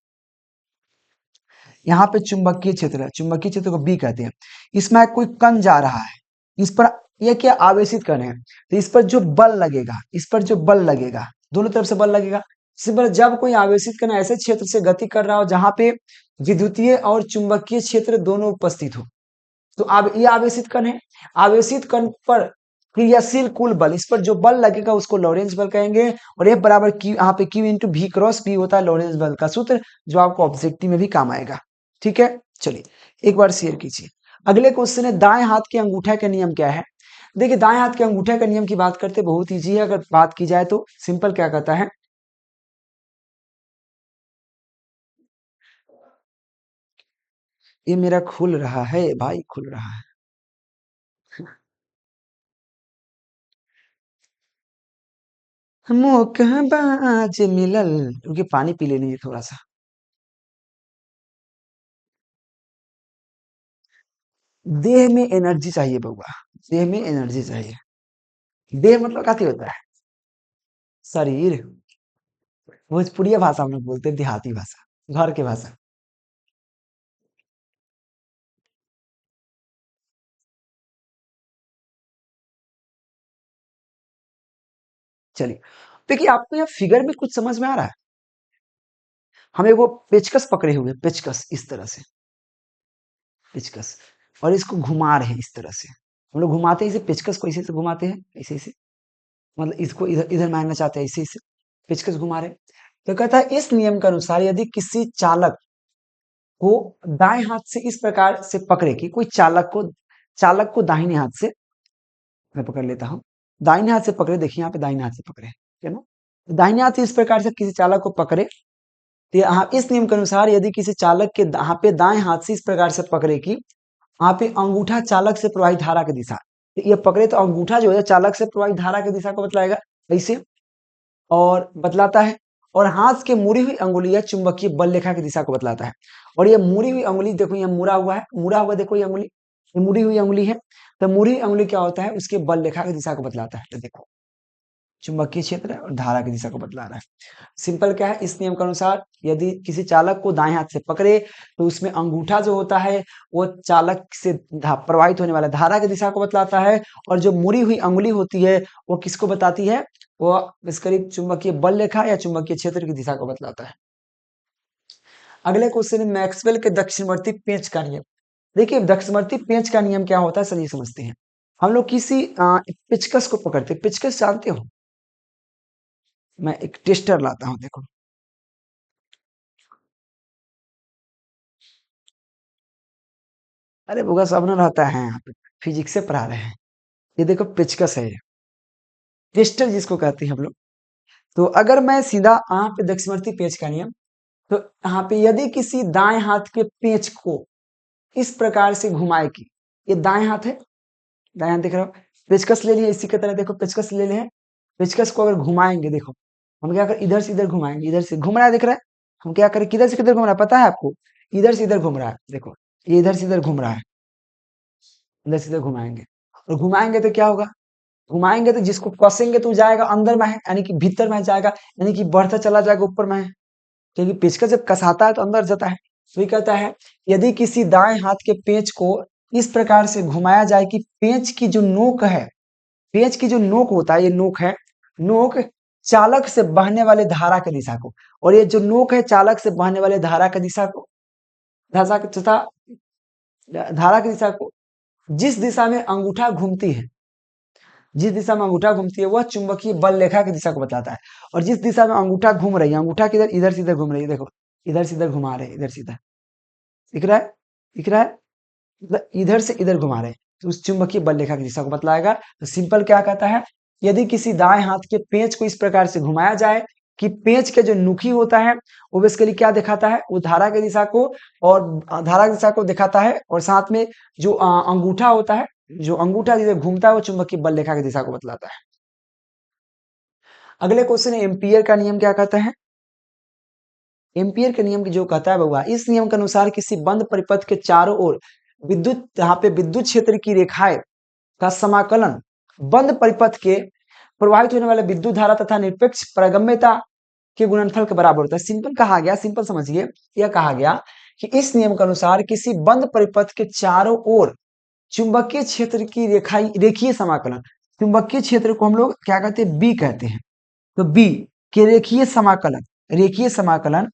यहाँ पे चुंबकीय क्षेत्र है, चुंबकीय क्षेत्र को बी कहते हैं। इसमें कोई कण जा रहा है, इस पर, यह क्या आवेशित कण है, तो इस पर जो बल लगेगा, इस पर जो बल लगेगा, दोनों तरफ से बल लगेगा। सिंपल, जब कोई आवेशित कण ऐसे क्षेत्र से गति कर रहा हो जहां पे विद्युतीय और चुंबकीय क्षेत्र दोनों उपस्थित हो, तो अब ये आवेशित कण है। आवेशित कण पर क्रियाशील कुल बल, इस पर जो बल लगेगा उसको लॉरेंज बल कहेंगे। और F बराबर क्यू, यहाँ पे Q into V cross B होता है लॉरेंज बल का सूत्र, जो आपको ऑब्जेक्टिव में भी काम आएगा, ठीक है। चलिए एक बार शेयर कीजिए। अगले क्वेश्चन है, दाएं हाथ के अंगूठे का नियम क्या है। देखिए दाएं हाथ के अंगूठे का नियम की बात करते बहुत ईजी है, अगर बात की जाए तो सिंपल क्या कहता है, ये मेरा खुल रहा है भाई, खुल रहा है। मौका बाज मिलल, क्योंकि पानी पी लेनी है थोड़ा सा। देह में एनर्जी चाहिए बउआ, देह में एनर्जी चाहिए। देह मतलब काती होता है, शरीर। भोजपुरी भाषा में बोलते हैं, देहाती भाषा, घर के भाषा। चलिए, देखिए आपको यह फिगर में कुछ समझ में आ रहा है। हम एक वो पेचकस पकड़े हुए, पेचकस इस तरह से, पेचकस, और इसको घुमा रहे हैं इस तरह से। हम लोग घुमाते हैं इसे, पेचकस को इसे से घुमाते हैं, ऐसे ऐसे, मतलब इसको इधर इधर मारना चाहते हैं, ऐसे ऐसे पेचकस घुमा रहे हैं। तो कहता है इस नियम के अनुसार यदि किसी चालक को दाएं हाथ से इस प्रकार से पकड़े कि कोई चालक को दाहिने हाथ से, मैं पकड़ लेता हूँ, दाहिने हाथ से पकड़े, देखिए यहाँ पे दाहिने हाथ से पकड़े, ठीक है ना। दाहिने हाथ से इस प्रकार से किसी चालक को पकड़े, तो यहाँ इस नियम के अनुसार यदि किसी चालक के यहाँ पे दाएं हाथ से इस प्रकार से पकड़े कि यहाँ पे अंगूठा चालक से प्रवाहित धारा की दिशा, तो ये पकड़े तो अंगूठा जो है चालक से प्रवाहित धारा की दिशा को बतलाएगा ऐसे, और बतलाता है। और हाथ के मुड़ी हुई अंगुली या चुंबकीय बल रेखा की दिशा को बतलाता है। और ये मुड़ी हुई अंगुली देखो, ये मुड़ा हुआ है, मुड़ा हुआ देखो, ये अंगुली, ये मुड़ी हुई अंगुली है। तो मुड़ी हुई अंगुली क्या होता है, उसके बल रेखा की दिशा को बतलाता है। तो देखो चुंबकीय क्षेत्र और धारा की दिशा को बतला रहा है। सिंपल क्या है, इस नियम के अनुसार यदि किसी चालक को दाएं हाथ से पकड़े तो उसमें अंगूठा जो होता है वो चालक से प्रवाहित होने वाला धारा की दिशा को बतलाता है, और जो मुड़ी हुई अंगुली होती है वो किसको बताती है, वो इस करीब चुंबकीय बल रेखा या चुंबकीय क्षेत्र की दिशा को बतलाता है। अगले क्वेश्चन है, मैक्सवेल के दक्षिणवर्ती पेंच का नियम। देखिए दक्षिणवर्ती पेंच का नियम क्या होता है, चलिए समझते हैं। हम लोग किसी पेचकस को पकड़ते, पेचकस जानते हो, मैं एक टेस्टर लाता हूं, देखो, अरे भूगा सामने रहता है यहाँ पे, फिजिक्स से पढ़ा रहे हैं। ये देखो पेचकस है, टेस्टर जिसको कहते हैं हम लोग। तो अगर मैं सीधा यहाँ पे दक्षिणावर्ती पेंच का नियम, तो यहाँ पे यदि किसी दाएं हाथ के पेंच को इस प्रकार से घुमाए कि, ये दाएं हाथ है, दाएं हाथ दिख रहा हो, पेचकस ले लिया इसी की तरह, देखो पेचकस ले लिया है। पेचकस को अगर घुमाएंगे, देखो हम क्या कर, इधर से इधर घुमाएंगे, इधर से घूम रहा है, दिख रहा है। हम क्या करें, किधर से किधर घूम रहा है पता है आपको, इधर से इधर घूम रहा है, देखो ये इधर से इधर घूम रहा है, इधर से इधर घुमाएंगे, और घुमाएंगे तो क्या होगा, घुमाएंगे तो जिसको कसेंगे तो जाएगा अंदर में है, यानी कि भीतर में जाएगा, यानी कि बढ़ता चला जाएगा ऊपर में है, क्योंकि पेचकस जब कसाता है तो अंदर जाता है। तो ये कहता है यदि किसी दाएं हाथ के पेंच को इस प्रकार से घुमाया जाए कि पेंच की जो नोक है, पेंच की जो नोक होता है, ये नोक है, नोक चालक से बहने वाले धारा की दिशा को, और ये जो नोक है चालक से बहने वाले धारा की दिशा को, धारा तथा धारा की दिशा को, जिस दिशा में अंगूठा घूमती है, जिस दिशा में अंगूठा घूमती है वह चुंबकीय बल रेखा की दिशा को बताता है। और जिस दिशा में अंगूठा घूम रही है, अंगूठा किधर, इधर से इधर घूम रही है, देखो इधर से इधर घुमा रहे हैं, इधर से इधर, दिख रहा है, दिख रहा है, मतलब इधर से इधर घुमा रहे हैं। तो उस चुंबकीय बल रेखा की दिशा को बतलाएगा। तो सिंपल क्या कहता है, यदि किसी दाएं हाथ के पेंच को इस प्रकार से घुमाया जाए कि पेंच के जो नुकी होता है वो बेसिकली क्या दिखाता है, वो धारा की दिशा को और धारा की दिशा को दिखाता है, और साथ में जो अंगूठा होता है, जो अंगूठा जिसे घूमता है वो चुंबकीय बल रेखा की दिशा को बतलाता है। अगले क्वेश्चन है एम्पियर का नियम क्या कहता है। एम्पियर के नियम की जो कहता है बउआ, इस नियम के अनुसार किसी बंद परिपथ के चारों ओर विद्युत, यहाँ पे विद्युत क्षेत्र की रेखाएं का समाकलन बंद परिपथ के प्रवाहित होने वाले विद्युत धारा तथा निरपेक्ष पारगम्यता के गुणनफल के बराबर होता है। सिंपल कहा गया, सिंपल समझिए, यह कहा गया कि इस नियम के अनुसार किसी बंद परिपथ के चारों ओर चुंबकीय क्षेत्र की रेखीय समाकलन, चुंबकीय क्षेत्र को हम लोग क्या कहते हैं, बी कहते हैं। तो बी के रेखीय समाकलन, रेखीय समाकलन,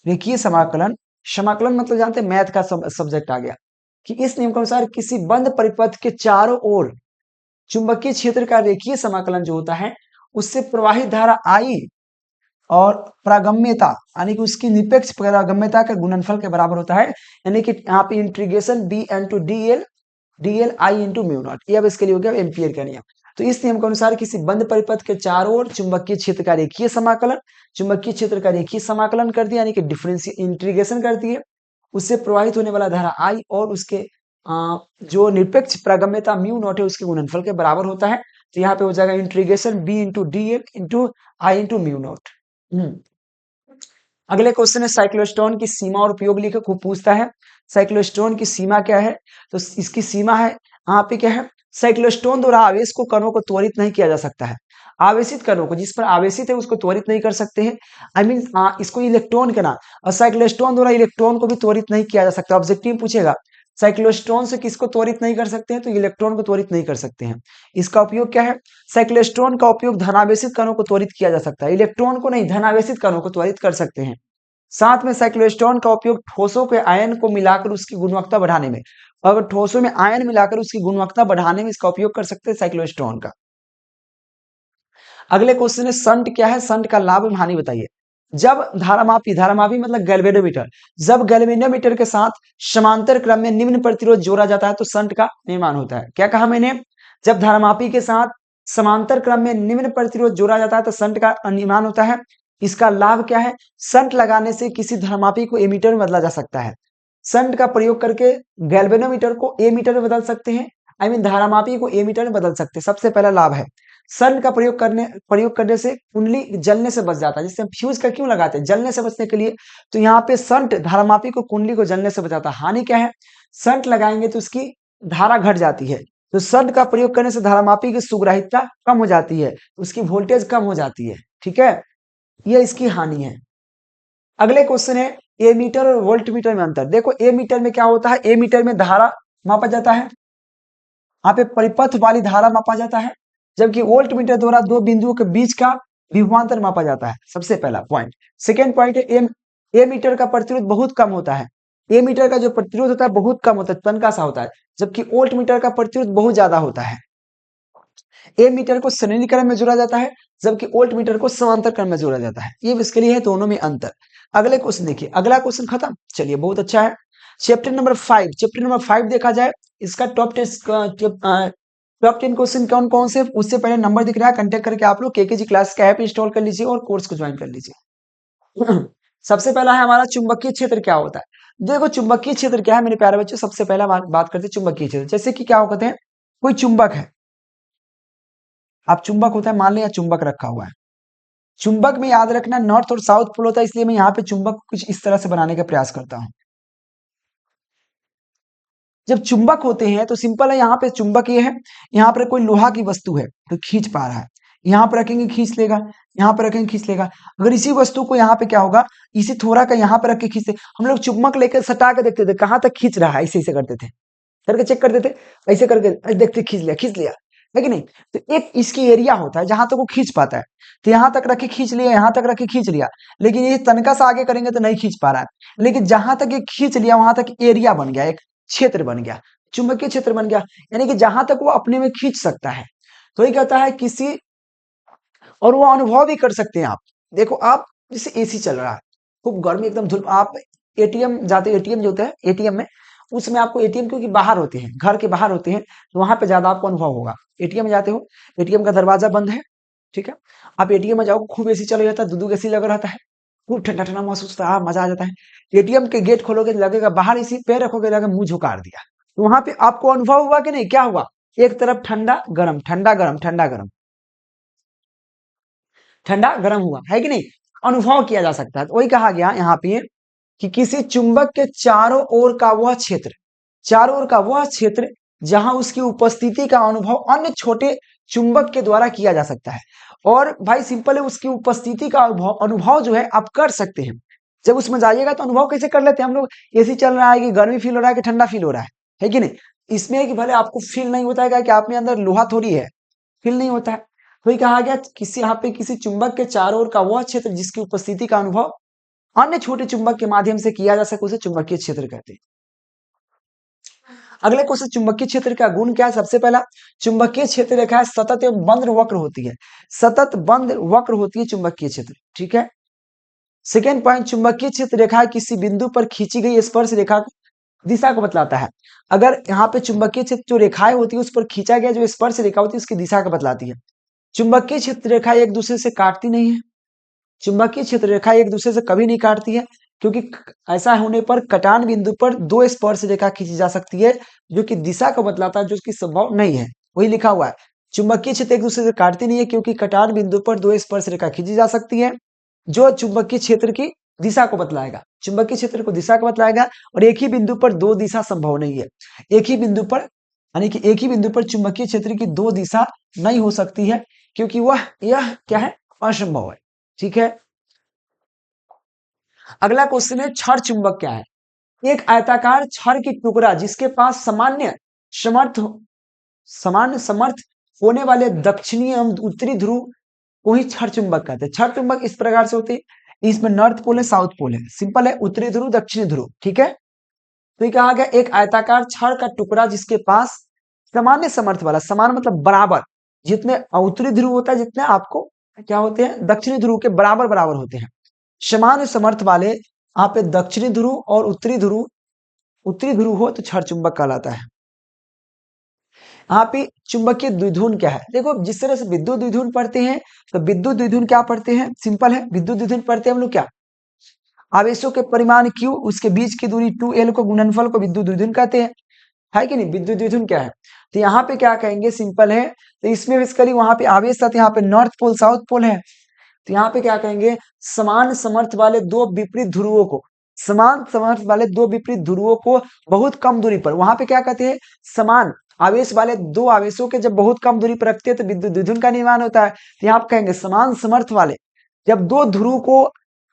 रेखीय समाकलन, समाकलन मतलब जानते हैं मैथ का सब्जेक्ट आ गया, कि इस नियम के अनुसार किसी बंद परिपथ के चारों ओर चुंबकीय क्षेत्र का रेखीय समाकलन जो होता है उससे प्रवाहित धारा आई और प्रागम्यता यानी कि उसकी निरपेक्ष प्रागम्यता का गुणनफल के बराबर होता है। यानी कि यहाँ पे integration B N to D L I into mu naught, ये अब इसके लिए हो गया एम्पियर का नियम। तो इस नियम के अनुसार किसी बंद परिपथ के चारों ओर चुंबकीय क्षेत्र का रेखीय समाकलन, चुंबकीय क्षेत्र का रेखीय समाकलन कर दिया, यानी कि डिफरेंशियल इंटीग्रेशन कर दिए, उससे प्रवाहित होने वाला धारा आई और उसके जो निरपेक्ष प्रागम्यता म्यू नॉट है उसके गुणनफल के बराबर होता है। तो यहाँ पे हो जाएगा integration B into D L into I into mu naught. अगले क्वेश्चन है साइक्लोस्ट्रॉन की सीमा और उपयोग लिखो, खूब पूछता है। साइक्लोस्ट्रॉन की सीमा क्या है, तो इसकी सीमा है यहाँ पे क्या है, साइक्लोस्ट्रॉन द्वारा आवेश को कणों को त्वरित नहीं किया जा सकता है। आवेशित कणों को, जिस पर आवेशित है उसको त्वरित नहीं कर सकते हैं, आई मीन इसको इलेक्ट्रॉन के नाम, और साइक्लोस्ट्रॉन द्वारा इलेक्ट्रॉन को भी त्वरित नहीं किया जा सकता। ऑब्जेक्टिव पूछेगा साइक्लोस्ट्रॉन से किसको त्वरित नहीं कर सकते हैं, तो इलेक्ट्रॉन को त्वरित नहीं कर सकते हैं। इसका उपयोग क्या है, साइक्लोस्ट्रॉन का उपयोग धनावेशित कणों को त्वरित किया जा सकता है, इलेक्ट्रॉन को नहीं, धनावेशित कणों को त्वरित कर सकते हैं। साथ में साइक्लोस्ट्रॉन का उपयोग ठोसों के आयन को मिलाकर उसकी गुणवत्ता बढ़ाने में, अगर ठोसों में आयन मिलाकर उसकी गुणवत्ता बढ़ाने में इसका उपयोग कर सकते हैं साइक्लोस्ट्रॉन का। अगले क्वेश्चन है संट क्या है, संट का लाभ एवं हानि बताइए। जब धारामापी, धारामापी मतलब गैल्वेनोमीटर, जब गैल्वेनोमीटर के साथ समांतर क्रम में निम्न प्रतिरोध जोड़ा जाता है तो संट का निर्माण होता है। क्या कहा मैंने, जब धारामापी के साथ समांतर क्रम में निम्न प्रतिरोध जोड़ा जाता है तो संट का निर्माण होता है। इसका लाभ क्या है, संट लगाने से किसी धारामापी को एमीटर में बदला जा सकता है। संट का प्रयोग करके गैल्वेनोमीटर को एमीटर में बदल सकते हैं, आई मीन धारामापी को एमीटर में बदल सकते हैं, सबसे पहला लाभ है। संट का प्रयोग करने से कुंडली जलने से बच जाता है, जिससे हम फ्यूज का क्यों लगाते हैं, जलने से बचने के लिए। तो यहाँ पे संट धारामापी को कुंडली को जलने से बचाता है। हानि क्या है, संट लगाएंगे तो उसकी धारा घट जाती है, तो संट का प्रयोग करने से धारामापी की सुग्राहितता कम हो जाती है, उसकी वोल्टेज कम हो जाती है, ठीक है, ये इसकी हानि है। अगले क्वेश्चन है ए मीटर और वोल्ट मीटर में अंतर। देखो ए मीटर में क्या होता है, ए मीटर में धारा मापा जाता है, यहाँ पे परिपथ वाली धारा मापा जाता है, जबकि वोल्ट मीटर द्वारा दो बिंदुओं के बीच का विभवांतर मापा जाता है, सबसे पहला पॉइंट। सेकेंड पॉइंट है ए मीटर का प्रतिरोध बहुत कम होता है, ए मीटर का जो प्रतिरोध होता है बहुत कम होता है, तनका सा होता है, जबकि वोल्ट मीटर का प्रतिरोध बहुत ज्यादा होता है। ए मीटर को श्रेणी क्रम में जोड़ा जाता है, जबकि वोल्ट मीटर को समांतर क्रम में जोड़ा जाता है, ये इसके लिए है दोनों में अंतर। अगले क्वेश्चन देखिए, अगला क्वेश्चन खत्म, चलिए बहुत अच्छा है। चैप्टर नंबर 5, चैप्टर नंबर 5 देखा जाए, इसका टॉप 10 क्वेश्चन कौन कौन से, उससे पहले नंबर दिख रहा है, कांटेक्ट करके आप लोग केकेजी क्लास का ऐप इंस्टॉल कर लीजिए और कोर्स को ज्वाइन कर लीजिए। सबसे पहला है हमारा चुंबकीय क्षेत्र क्या होता है। देखो चुंबकीय क्षेत्र क्या है मेरे प्यारे बच्चों, सबसे पहला बात करते हैं चुंबकीय क्षेत्र। जैसे कि क्या कहते हैं, कोई चुंबक है, आप चुंबक होता है मान लिया, चुंबक रखा हुआ है, चुंबक में याद रखना नॉर्थ और साउथ पोल होता है, इसलिए मैं यहाँ पे चुंबक कुछ इस तरह से बनाने का प्रयास करता हूँ। जब चुंबक होते हैं तो सिंपल है, यहाँ पे चुंबक ये है, यहाँ पर कोई लोहा की वस्तु है तो खींच पा रहा है, यहाँ पर रखेंगे खींच लेगा, यहाँ पर रखेंगे खींच लेगा। अगर इसी वस्तु को यहाँ पे क्या होगा, इसी थोड़ा का यहाँ पर रख के खींचते, हम लोग चुंबक लेकर सटा के देखते थे कहाँ तक खींच रहा है, ऐसे ऐसे करते थे, करके चेक करते थे, ऐसे करके देखते खींच लिया है कि नहीं। तो एक इसकी एरिया होता है जहां तक वो खींच पाता है, तो यहाँ तक रखे खींच लिया, यहाँ तक रखे खींच लिया, लेकिन ये तनका सा आगे करेंगे तो नहीं खींच पा रहा है, लेकिन जहां तक ये खींच लिया वहां तक एरिया बन गया, एक क्षेत्र बन गया, चुंबकीय क्षेत्र बन गया, यानी कि जहां तक वो अपने में खींच सकता है। तो ये कहता है किसी, और वो अनुभव भी कर सकते हैं आप। देखो आप जैसे एसी चल रहा है, खूब गर्मी एकदम धूप, आप एटीएम जाते, एटीएम जो होता है एटीएम में उसमें आपको एटीएम क्योंकि बाहर होते हैं, घर के बाहर होते हैं, तो वहां पे ज्यादा आपको अनुभव होगा। एटीएम में जाते हो, एटीएम का दरवाजा बंद है, ठीक है, आप एटीएम में जाओ, खूब एसी चला जाता है, दूध एसी लगा रहता है, खूब ठंडा ठंडा महसूस होता है, मजा आ जाता है। एटीएम के गेट खोलोगे लगेगा बाहर, इसी पैर रखोगे लगेगा मुंह झुकार दिया। तो वहां पे आपको अनुभव हुआ कि नहीं, क्या हुआ, एक तरफ ठंडा गरम ठंडा गरम ठंडा गरम ठंडा गरम हुआ है कि नहीं, अनुभव किया जा सकता है। तो वही कहा गया यहाँ पे कि किसी चुंबक के चारों ओर का वह क्षेत्र, चारों ओर का वह क्षेत्र जहां उसकी उपस्थिति का अनुभव अन्य छोटे चुंबक के द्वारा किया जा सकता है। और भाई सिंपल है, उसकी उपस्थिति का अनुभव अनुभव जो है आप कर सकते हैं। जब उसमें जाइएगा तो अनुभव कैसे कर लेते हैं हम लोग, एसी चल रहा है कि गर्मी फील हो रहा है कि ठंडा फील हो रहा है कि नहीं। इसमें है कि भले आपको फील नहीं होता है कि आप में अंदर लोहा थोड़ी है, फील नहीं होता है। वही कहा गया किसी यहाँ पे किसी चुंबक के चारों ओर का वह क्षेत्र जिसकी उपस्थिति का अनुभव अन्य छोटे चुंबक के माध्यम से किया जा सके उसे चुंबकीय क्षेत्र कहते हैं। अगले क्वेश्चन, चुंबकीय क्षेत्र का गुण क्या है। सबसे पहला, चुंबकीय क्षेत्र रेखा है सतत एवं बंद वक्र होती है, सतत बंद वक्र होती है चुंबकीय क्षेत्र, ठीक है। सेकेंड पॉइंट, चुंबकीय क्षेत्र रेखा किसी बिंदु पर खींची गई स्पर्श रेखा दिशा को बतलाता है। अगर यहाँ पे चुंबकीय क्षेत्र जो रेखाएं होती है उस पर खींचा गया जो स्पर्श रेखा होती है उसकी दिशा को बतलाती है। चुंबकीय क्षेत्र रेखा एक दूसरे से काटती नहीं है, चुंबकीय क्षेत्र रेखा एक दूसरे से कभी नहीं काटती है, क्योंकि ऐसा होने पर कटान बिंदु पर दो स्पर्श रेखा खींची जा सकती है जो कि दिशा को बतलाता है, जो कि संभव नहीं है। वही लिखा हुआ है, चुंबकीय क्षेत्र एक दूसरे से काटती नहीं है क्योंकि कटान बिंदु पर दो स्पर्श रेखा खींची जा सकती है जो चुंबकीय क्षेत्र की दिशा को बतलाएगा, चुंबकीय क्षेत्र को दिशा को बतलाएगा। और एक ही बिंदु पर दो दिशा संभव नहीं है, एक ही बिंदु पर यानी कि एक ही बिंदु पर चुंबकीय क्षेत्र की दो दिशा नहीं हो सकती है, क्योंकि यह क्या है, असंभव है, ठीक है। अगला क्वेश्चन है, क्षण चुंबक क्या है। एक आयताकार क्षण की टुकड़ा जिसके पास समर्थ समान समर्थ होने वाले दक्षिणी एवं उत्तरी ध्रुव को ही क्षण चुंबक कहते हैं। क्षण चुंबक इस प्रकार से होते हैं, इसमें नॉर्थ पोल है साउथ पोल है, सिंपल है, उत्तरी ध्रुव दक्षिणी ध्रुव, ठीक है। तो ये कहा गया एक आयताकार क्षण का टुकड़ा जिसके पास सामान्य समर्थ वाला, समान मतलब बराबर, जितने उत्तरी ध्रुव होता है जितने आपको क्या होते हैं दक्षिणी ध्रुव के बराबर बराबर होते हैं, समान समर्थ वाले यहाँ पे दक्षिणी ध्रुव और उत्तरी ध्रुव हो तो क्षण चुंबक कहलाता है। यहाँ पे चुंबकीय द्विध्रुव क्या है, देखो जिस तरह से विद्युत द्विध्रुव पढ़ते हैं तो विद्युत द्विध्रुव क्या पढ़ते हैं, सिंपल है, विद्युत द्विध्रुव पढ़ते हैं हम लोग क्या, आवेशों के परिमाण q उसके बीच की दूरी 2l को गुणनफल को विद्युत द्विध्रुव कहते हैं, है कि नहीं। विद्युत द्विध्रुव क्या है, तो यहाँ पे क्या कहेंगे, सिंपल है, तो इसमें बेसिकली वहां पे आवेश था, यहाँ पे नॉर्थ पोल साउथ पोल है, तो यहाँ पे क्या कहेंगे, समान समर्थ वाले दो विपरीत ध्रुवों को, समान समर्थ वाले दो विपरीत ध्रुवों को बहुत कम दूरी पर, वहां पे क्या कहते हैं, समान आवेश वाले दो आवेशों के जब बहुत कम दूरी पर रखते हैं तो विद्युत द्विध्रुव का निर्माण होता है। तो यहाँ पे कहेंगे समान समर्थ वाले जब दो ध्रुव को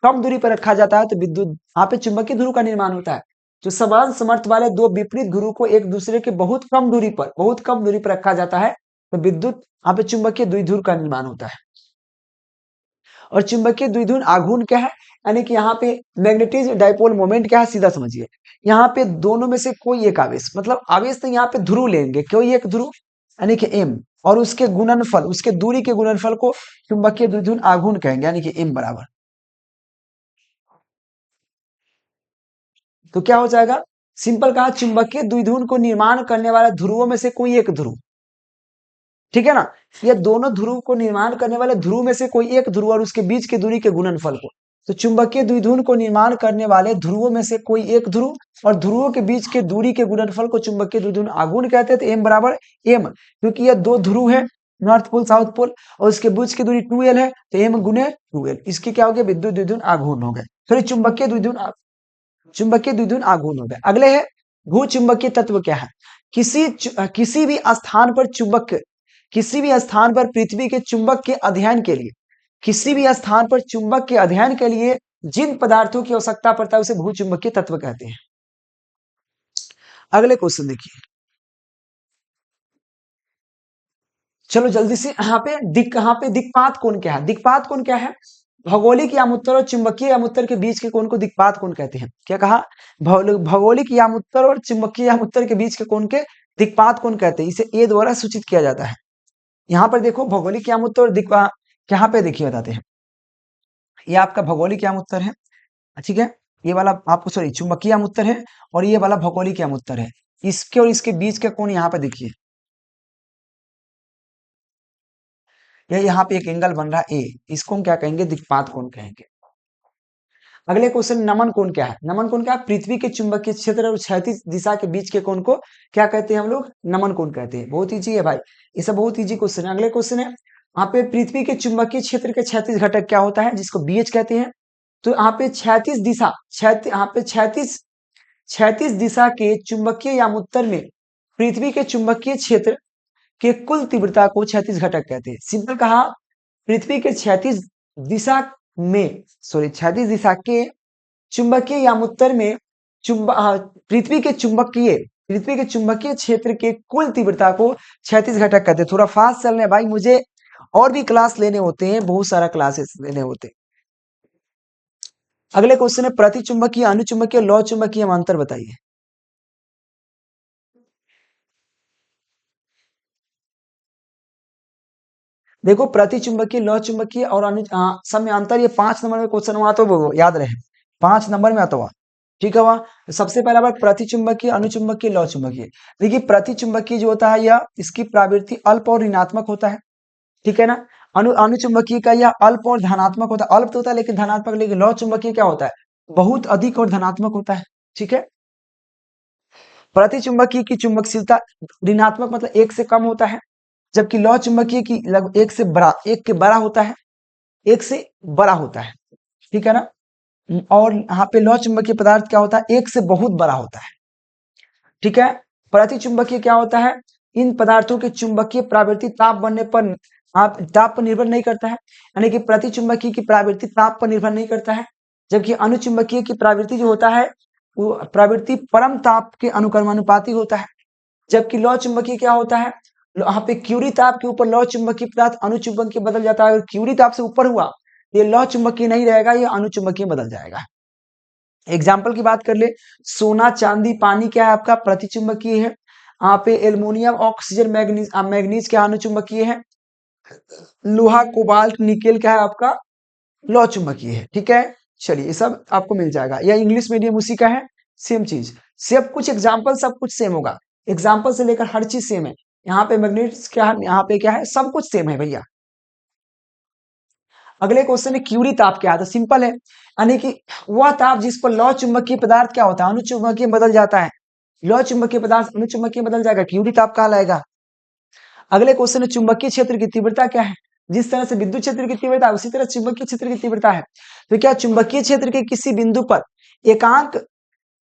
कम दूरी पर रखा जाता है तो विद्युत यहाँ पे चुंबकीय ध्रुव का निर्माण होता है। जो समान समर्थ वाले दो विपरीत ध्रुव को एक दूसरे के बहुत कम दूरी पर रखा जाता है तो विद्युत यहाँ पे चुंबकीय द्विध्रुव का निर्माण होता है। और चुंबकीय द्विध्रुव आघूर्ण क्या है, यानी कि यहाँ पे मैग्नेटिक डाइपोल मोमेंट क्या है, सीधा समझिए, यहाँ पे दोनों में से कोई एक आवेश, मतलब आवेश तो यहाँ पे ध्रुव लेंगे, कोई एक ध्रुव यानी कि m और उसके गुणनफल, उसके दूरी के गुणनफल को चुंबकीय द्विध्रुव आघूर्ण कहेंगे, यानी कि m बराबर, तो क्या हो जाएगा, सिंपल कहा चुंबकीय द्विध्रुव को निर्माण करने वाले ध्रुवों में से कोई एक ध्रुव, ठीक है ना, ये दोनों ध्रुव को निर्माण करने वाले ध्रुव में से कोई एक ध्रुव और उसके बीच की दूरी के गुणनफल को, तो चुंबकीय द्विध्रुव को निर्माण करने वाले ध्रुवों में से कोई एक ध्रुव और ध्रुवों के बीच के दूरी के गुणनफल को चुंबकीय द्विध्रुव आघूर्ण कहते हैं। तो m बराबर m, क्योंकि ये दो ध्रुव है नॉर्थ पोल साउथ पोल और उसके बीच की दूरी 2l है तो m गुने 2l, इसकी क्या हो गया, विद्युत द्विध्रुव आघूर्ण हो गए, फिर चुंबकीय द्विध्रुव आघूर्ण हो गए। अगले है भू चुंबकीय तत्व क्या है, किसी भी स्थान पर किसी भी स्थान पर पृथ्वी के चुंबक के अध्ययन के लिए, किसी भी स्थान पर चुंबक के अध्ययन के लिए जिन पदार्थों की आवश्यकता पड़ता है उसे भू चुंबकीय तत्व कहते हैं। अगले क्वेश्चन देखिए, चलो जल्दी से, यहाँ पे दिक्पात कोण क्या है, दिक्पात कोण क्या है, भौगोलिक यामुत्तर और चुंबकीय यामुत्तर के बीच के कोण को दिक्पात कोण कहते हैं। क्या कहा, भौगोलिक यामुत्तर और चुंबकीय यामुत्तर के बीच के कोण के दिक्पात कोण कहते हैं, इसे ए द्वारा सूचित किया जाता है। यहाँ पर देखो भौगोलिक यामुत्तर और यहाँ पे देखिए बताते हैं, ये आपका भौगोलिक यामुत्तर है, ठीक है, ये वाला आपको सॉरी चुंबकीय अमुत्तर है और ये वाला भौगोलिक अमुत्तर है। इसके और इसके बीच का कोण यहाँ पे देखिए, ये यहाँ पे एक एंगल बन रहा है ए, इसको हम क्या कहेंगे, दिक्पात कोण कहेंगे। अगले क्वेश्चन, नमन कोण क्या है? नमन कोण क्या है? पृथ्वी के चुंबकीय क्षेत्र और क्षैतिज दिशा के बीच के कोण को क्या कहते हैं हम लोग? नमन कोण कहते हैं। बहुत ईजी है भाई, ये सब बहुत ईजी क्वेश्चन है। अगले क्वेश्चन है, यहाँ पे पृथ्वी के चुंबकीय क्षेत्र के क्षैतिज घटक क्या होता है, जिसको बीएच कहते हैं। तो यहाँ पे क्षैतिज दिशा, यहाँ पे क्षैतिज क्षैतिज दिशा के चुंबकीय यामुत्तर में पृथ्वी के चुंबकीय क्षेत्र के कुल तीव्रता को क्षैतिज घटक कहते हैं। सिंपल कहा, पृथ्वी के क्षैतिज दिशा में क्षैतिज दिशा के चुंबकीय यामुत्तर में पृथ्वी के चुंबकीय क्षेत्र के कुल तीव्रता को क्षैतिज घटक कहते हैं। थोड़ा फास्ट चल रहे भाई, मुझे और भी क्लास लेने होते हैं, बहुत सारा क्लासेस लेने होते हैं। अगले क्वेश्चन है, प्रतिचुंबकीय, अनुचुंबकीय, लौ चुंबकीय में अंतर बताइए। देखो, प्रतिचुंबकीय, लौ चुंबकीय और सब में अंतर, ये 5 नंबर में क्वेश्चन हुआ, तो वो याद रहे 5 नंबर में आता हुआ। ठीक है, वह सबसे पहला बार प्रतिचुंबकीय, अनुचुंबकीय, लौ चुंबकीय। देखिए, प्रतिचुंबकीय जो होता है यह इसकी प्रवृत्ति अल्प और ऋणात्मक होता है, ठीक है ना। अनुचुंबकीय का यह अल्प और धनात्मक होता है, अल्प तो होता है लेकिन धनात्मक। लेकिन लौ चुंबकीय क्या होता है, बहुत अधिक और धनात्मक होता है, ठीक है। प्रतिचुंबकीय की चुंबकशीलता ऋणात्मक मतलब 1 से कम होता है, जबकि लौ चुंबकीय की लगभग 1 के बड़ा होता है, 1 से बड़ा होता है, ठीक है ना। और यहाँ पे लौ चुंबकीय पदार्थ क्या होता है, 1 से बहुत बड़ा होता है, ठीक है। प्रतिचुंबकीय क्या होता है, इन पदार्थों के चुंबकीय प्रवृत्ति ताप बनने पर ताप पर निर्भर नहीं करता है, यानी कि प्रतिचुंबकीय की प्रवृत्ति ताप पर निर्भर नहीं करता है। जबकि अनुचुंबकीय की प्रवृत्ति जो होता है वो प्रवृत्ति परम ताप के अनुक्रमानुपाती होता है। जबकि लौ चुंबकीय क्या होता है, यहाँ पे क्यूरी ताप के ऊपर लौ चुंबकीय पदार्थ अनुचुंबकीय बदल जाता है। अगर क्यूरी ताप से ऊपर हुआ, ये लौ चुंबकीय नहीं रहेगा, ये अनुचुंबकीय बदल जाएगा। एग्जाम्पल की बात कर ले, सोना, चांदी, पानी क्या है आपका, प्रतिचुंबकीय है। यहाँ पे एल्युमिनियम, ऑक्सीजन, मैग्नीज क्या अनुचुंबकीय है। लोहा, कोबाल्ट, निकेल क्या है आपका, लौ चुंबकीय है, ठीक है। चलिए, ये सब आपको मिल जाएगा, या इंग्लिश मीडियम उसी का है, सेम चीज, सब कुछ एग्जाम्पल सब कुछ सेम होगा, एग्जाम्पल से लेकर हर चीज सेम है। यहाँ पे मैग्नेट्स क्या है, यहाँ पे क्या है, सब कुछ सेम है भैया। अगले क्वेश्चन है, क्यूरी ताप क्या है, तो सिंपल है, यानी कि वह ताप जिस पर लौ चुंबकीय पदार्थ क्या होता है, अनुचुंबकीय बदल जाता है। लौ चुंबकीय पदार्थ अनुचुंबकीय बदल जाएगा, क्यूरी ताप कहलाएगा। अगले क्वेश्चन है, चुंबकीय क्षेत्र की तीव्रता क्या है। जिस तरह से विद्युत क्षेत्र की तीव्रता उसी तरह चुंबकीय क्षेत्र की तीव्रता है। तो क्या चुंबकीय क्षेत्र के किसी बिंदु पर एकांक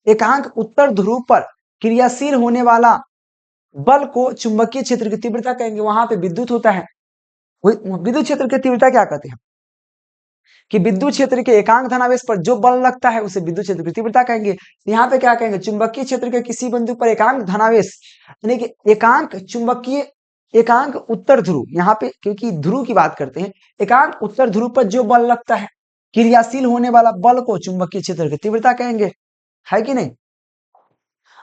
एकांक उत्तर ध्रुव पर क्रियाशील होने वाला बल को चुंबकीय क्षेत्र की तीव्रता कहेंगे। वहां पे विद्युत होता है, विद्युत क्षेत्र की तीव्रता क्या कहते हैं, कि विद्युत क्षेत्र के एकांक धनावेश पर जो बल लगता है उसे विद्युत क्षेत्र की तीव्रता कहेंगे। यहाँ पे क्या कहेंगे, चुंबकीय क्षेत्र के किसी बिंदु पर एकांक धनावेश, यानी कि एकांक चुंबकीय एकांक उत्तर ध्रुव, यहाँ पे क्योंकि ध्रुव की बात करते हैं, एकांक उत्तर ध्रुव पर जो बल लगता है क्रियाशील होने वाला बल को चुंबकीय क्षेत्र की तीव्रता कहेंगे, है कि नहीं।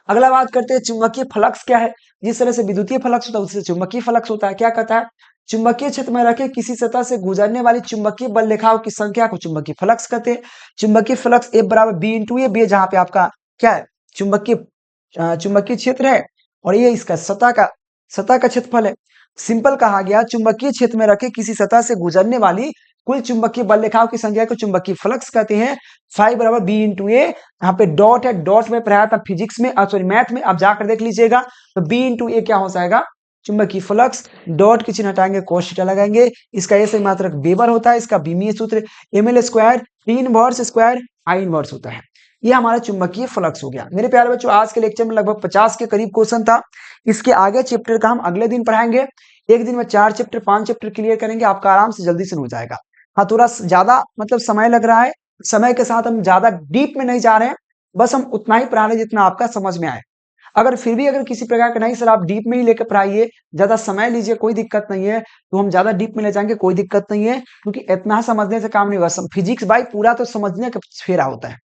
अगला बात करते हैं, चुंबकीय फ्लक्स क्या है। जिस तरह से विद्युतीय फ्लक्स होता है उससे चुंबकीय फ्लक्स होता है। क्या कहता है, चुंबकीय क्षेत्र में रखे किसी सतह से गुजरने वाली चुंबकीय बल रेखाओं की संख्या को चुंबकीय फ्लक्स कहते हैं। चुंबकीय फ्लक्स F बराबर B इंटू ए, बी जहां पे आपका क्या है, चुंबकीय क्षेत्र है, और ये इसका सतह का क्षेत्रफल है। सिंपल कहा गया, चुंबकीय क्षेत्र में रखे किसी सतह से गुजरने वाली कुल चुंबकीय बल रेखाओं की संख्या को चुंबकीय फ्लक्स कहते हैं। फाइव बराबर बी इंटू ए, यहाँ पे डॉट है, डॉट में पढ़ाया था फिजिक्स में, सॉरी मैथ में, आप जाकर देख लीजिएगा। तो बी इंटू ए क्या हो जाएगा, चुंबकीय फ्लक्स, डॉट की चिन्ह हटाएंगे, cos थीटा लगाएंगे। इसका ये सही मात्रक वेबर होता है, इसका बीमीय सूत्र ml square T inverse square आई इनवर्स होता है। ये हमारा चुंबकीय फ्लक्स हो गया। मेरे प्यारे बच्चों, आज के लेक्चर में लगभग 50 के करीब क्वेश्चन था। इसके आगे चैप्टर का हम अगले दिन पढ़ाएंगे। एक दिन में 4 चैप्टर 5 चैप्टर क्लियर करेंगे, आपका आराम से जल्दी से हो जाएगा। हाँ, थोड़ा ज्यादा मतलब समय लग रहा है, समय के साथ हम ज्यादा डीप में नहीं जा रहे हैं, बस हम उतना ही पढ़ा रहे जितना आपका समझ में आए। अगर फिर भी अगर किसी प्रकार का नहीं सर आप डीप में ही लेकर पढ़ाइए, ज्यादा समय लीजिए, कोई दिक्कत नहीं है, तो हम ज्यादा डीप में ले जाएंगे, कोई दिक्कत नहीं है, क्योंकि इतना समझने से काम नहीं होगा। फिजिक्स भाई पूरा तो समझने का फेरा होता है,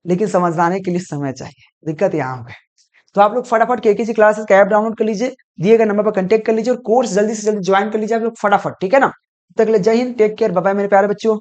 लेकिन समझाने के लिए समय चाहिए, दिक्कत यहाँ हो गई। तो आप लोग फटाफट केकेसी क्लासेस का ऐप डाउनलोड कर लीजिए, दिए गए नंबर पर कांटेक्ट कर लीजिए और कोर्स जल्दी से जल्दी ज्वाइन कर लीजिए आप लोग फटाफट, ठीक है ना। तब तक के लिए जय हिंद, टेक केयर, बाय बाय मेरे प्यारे बच्चों।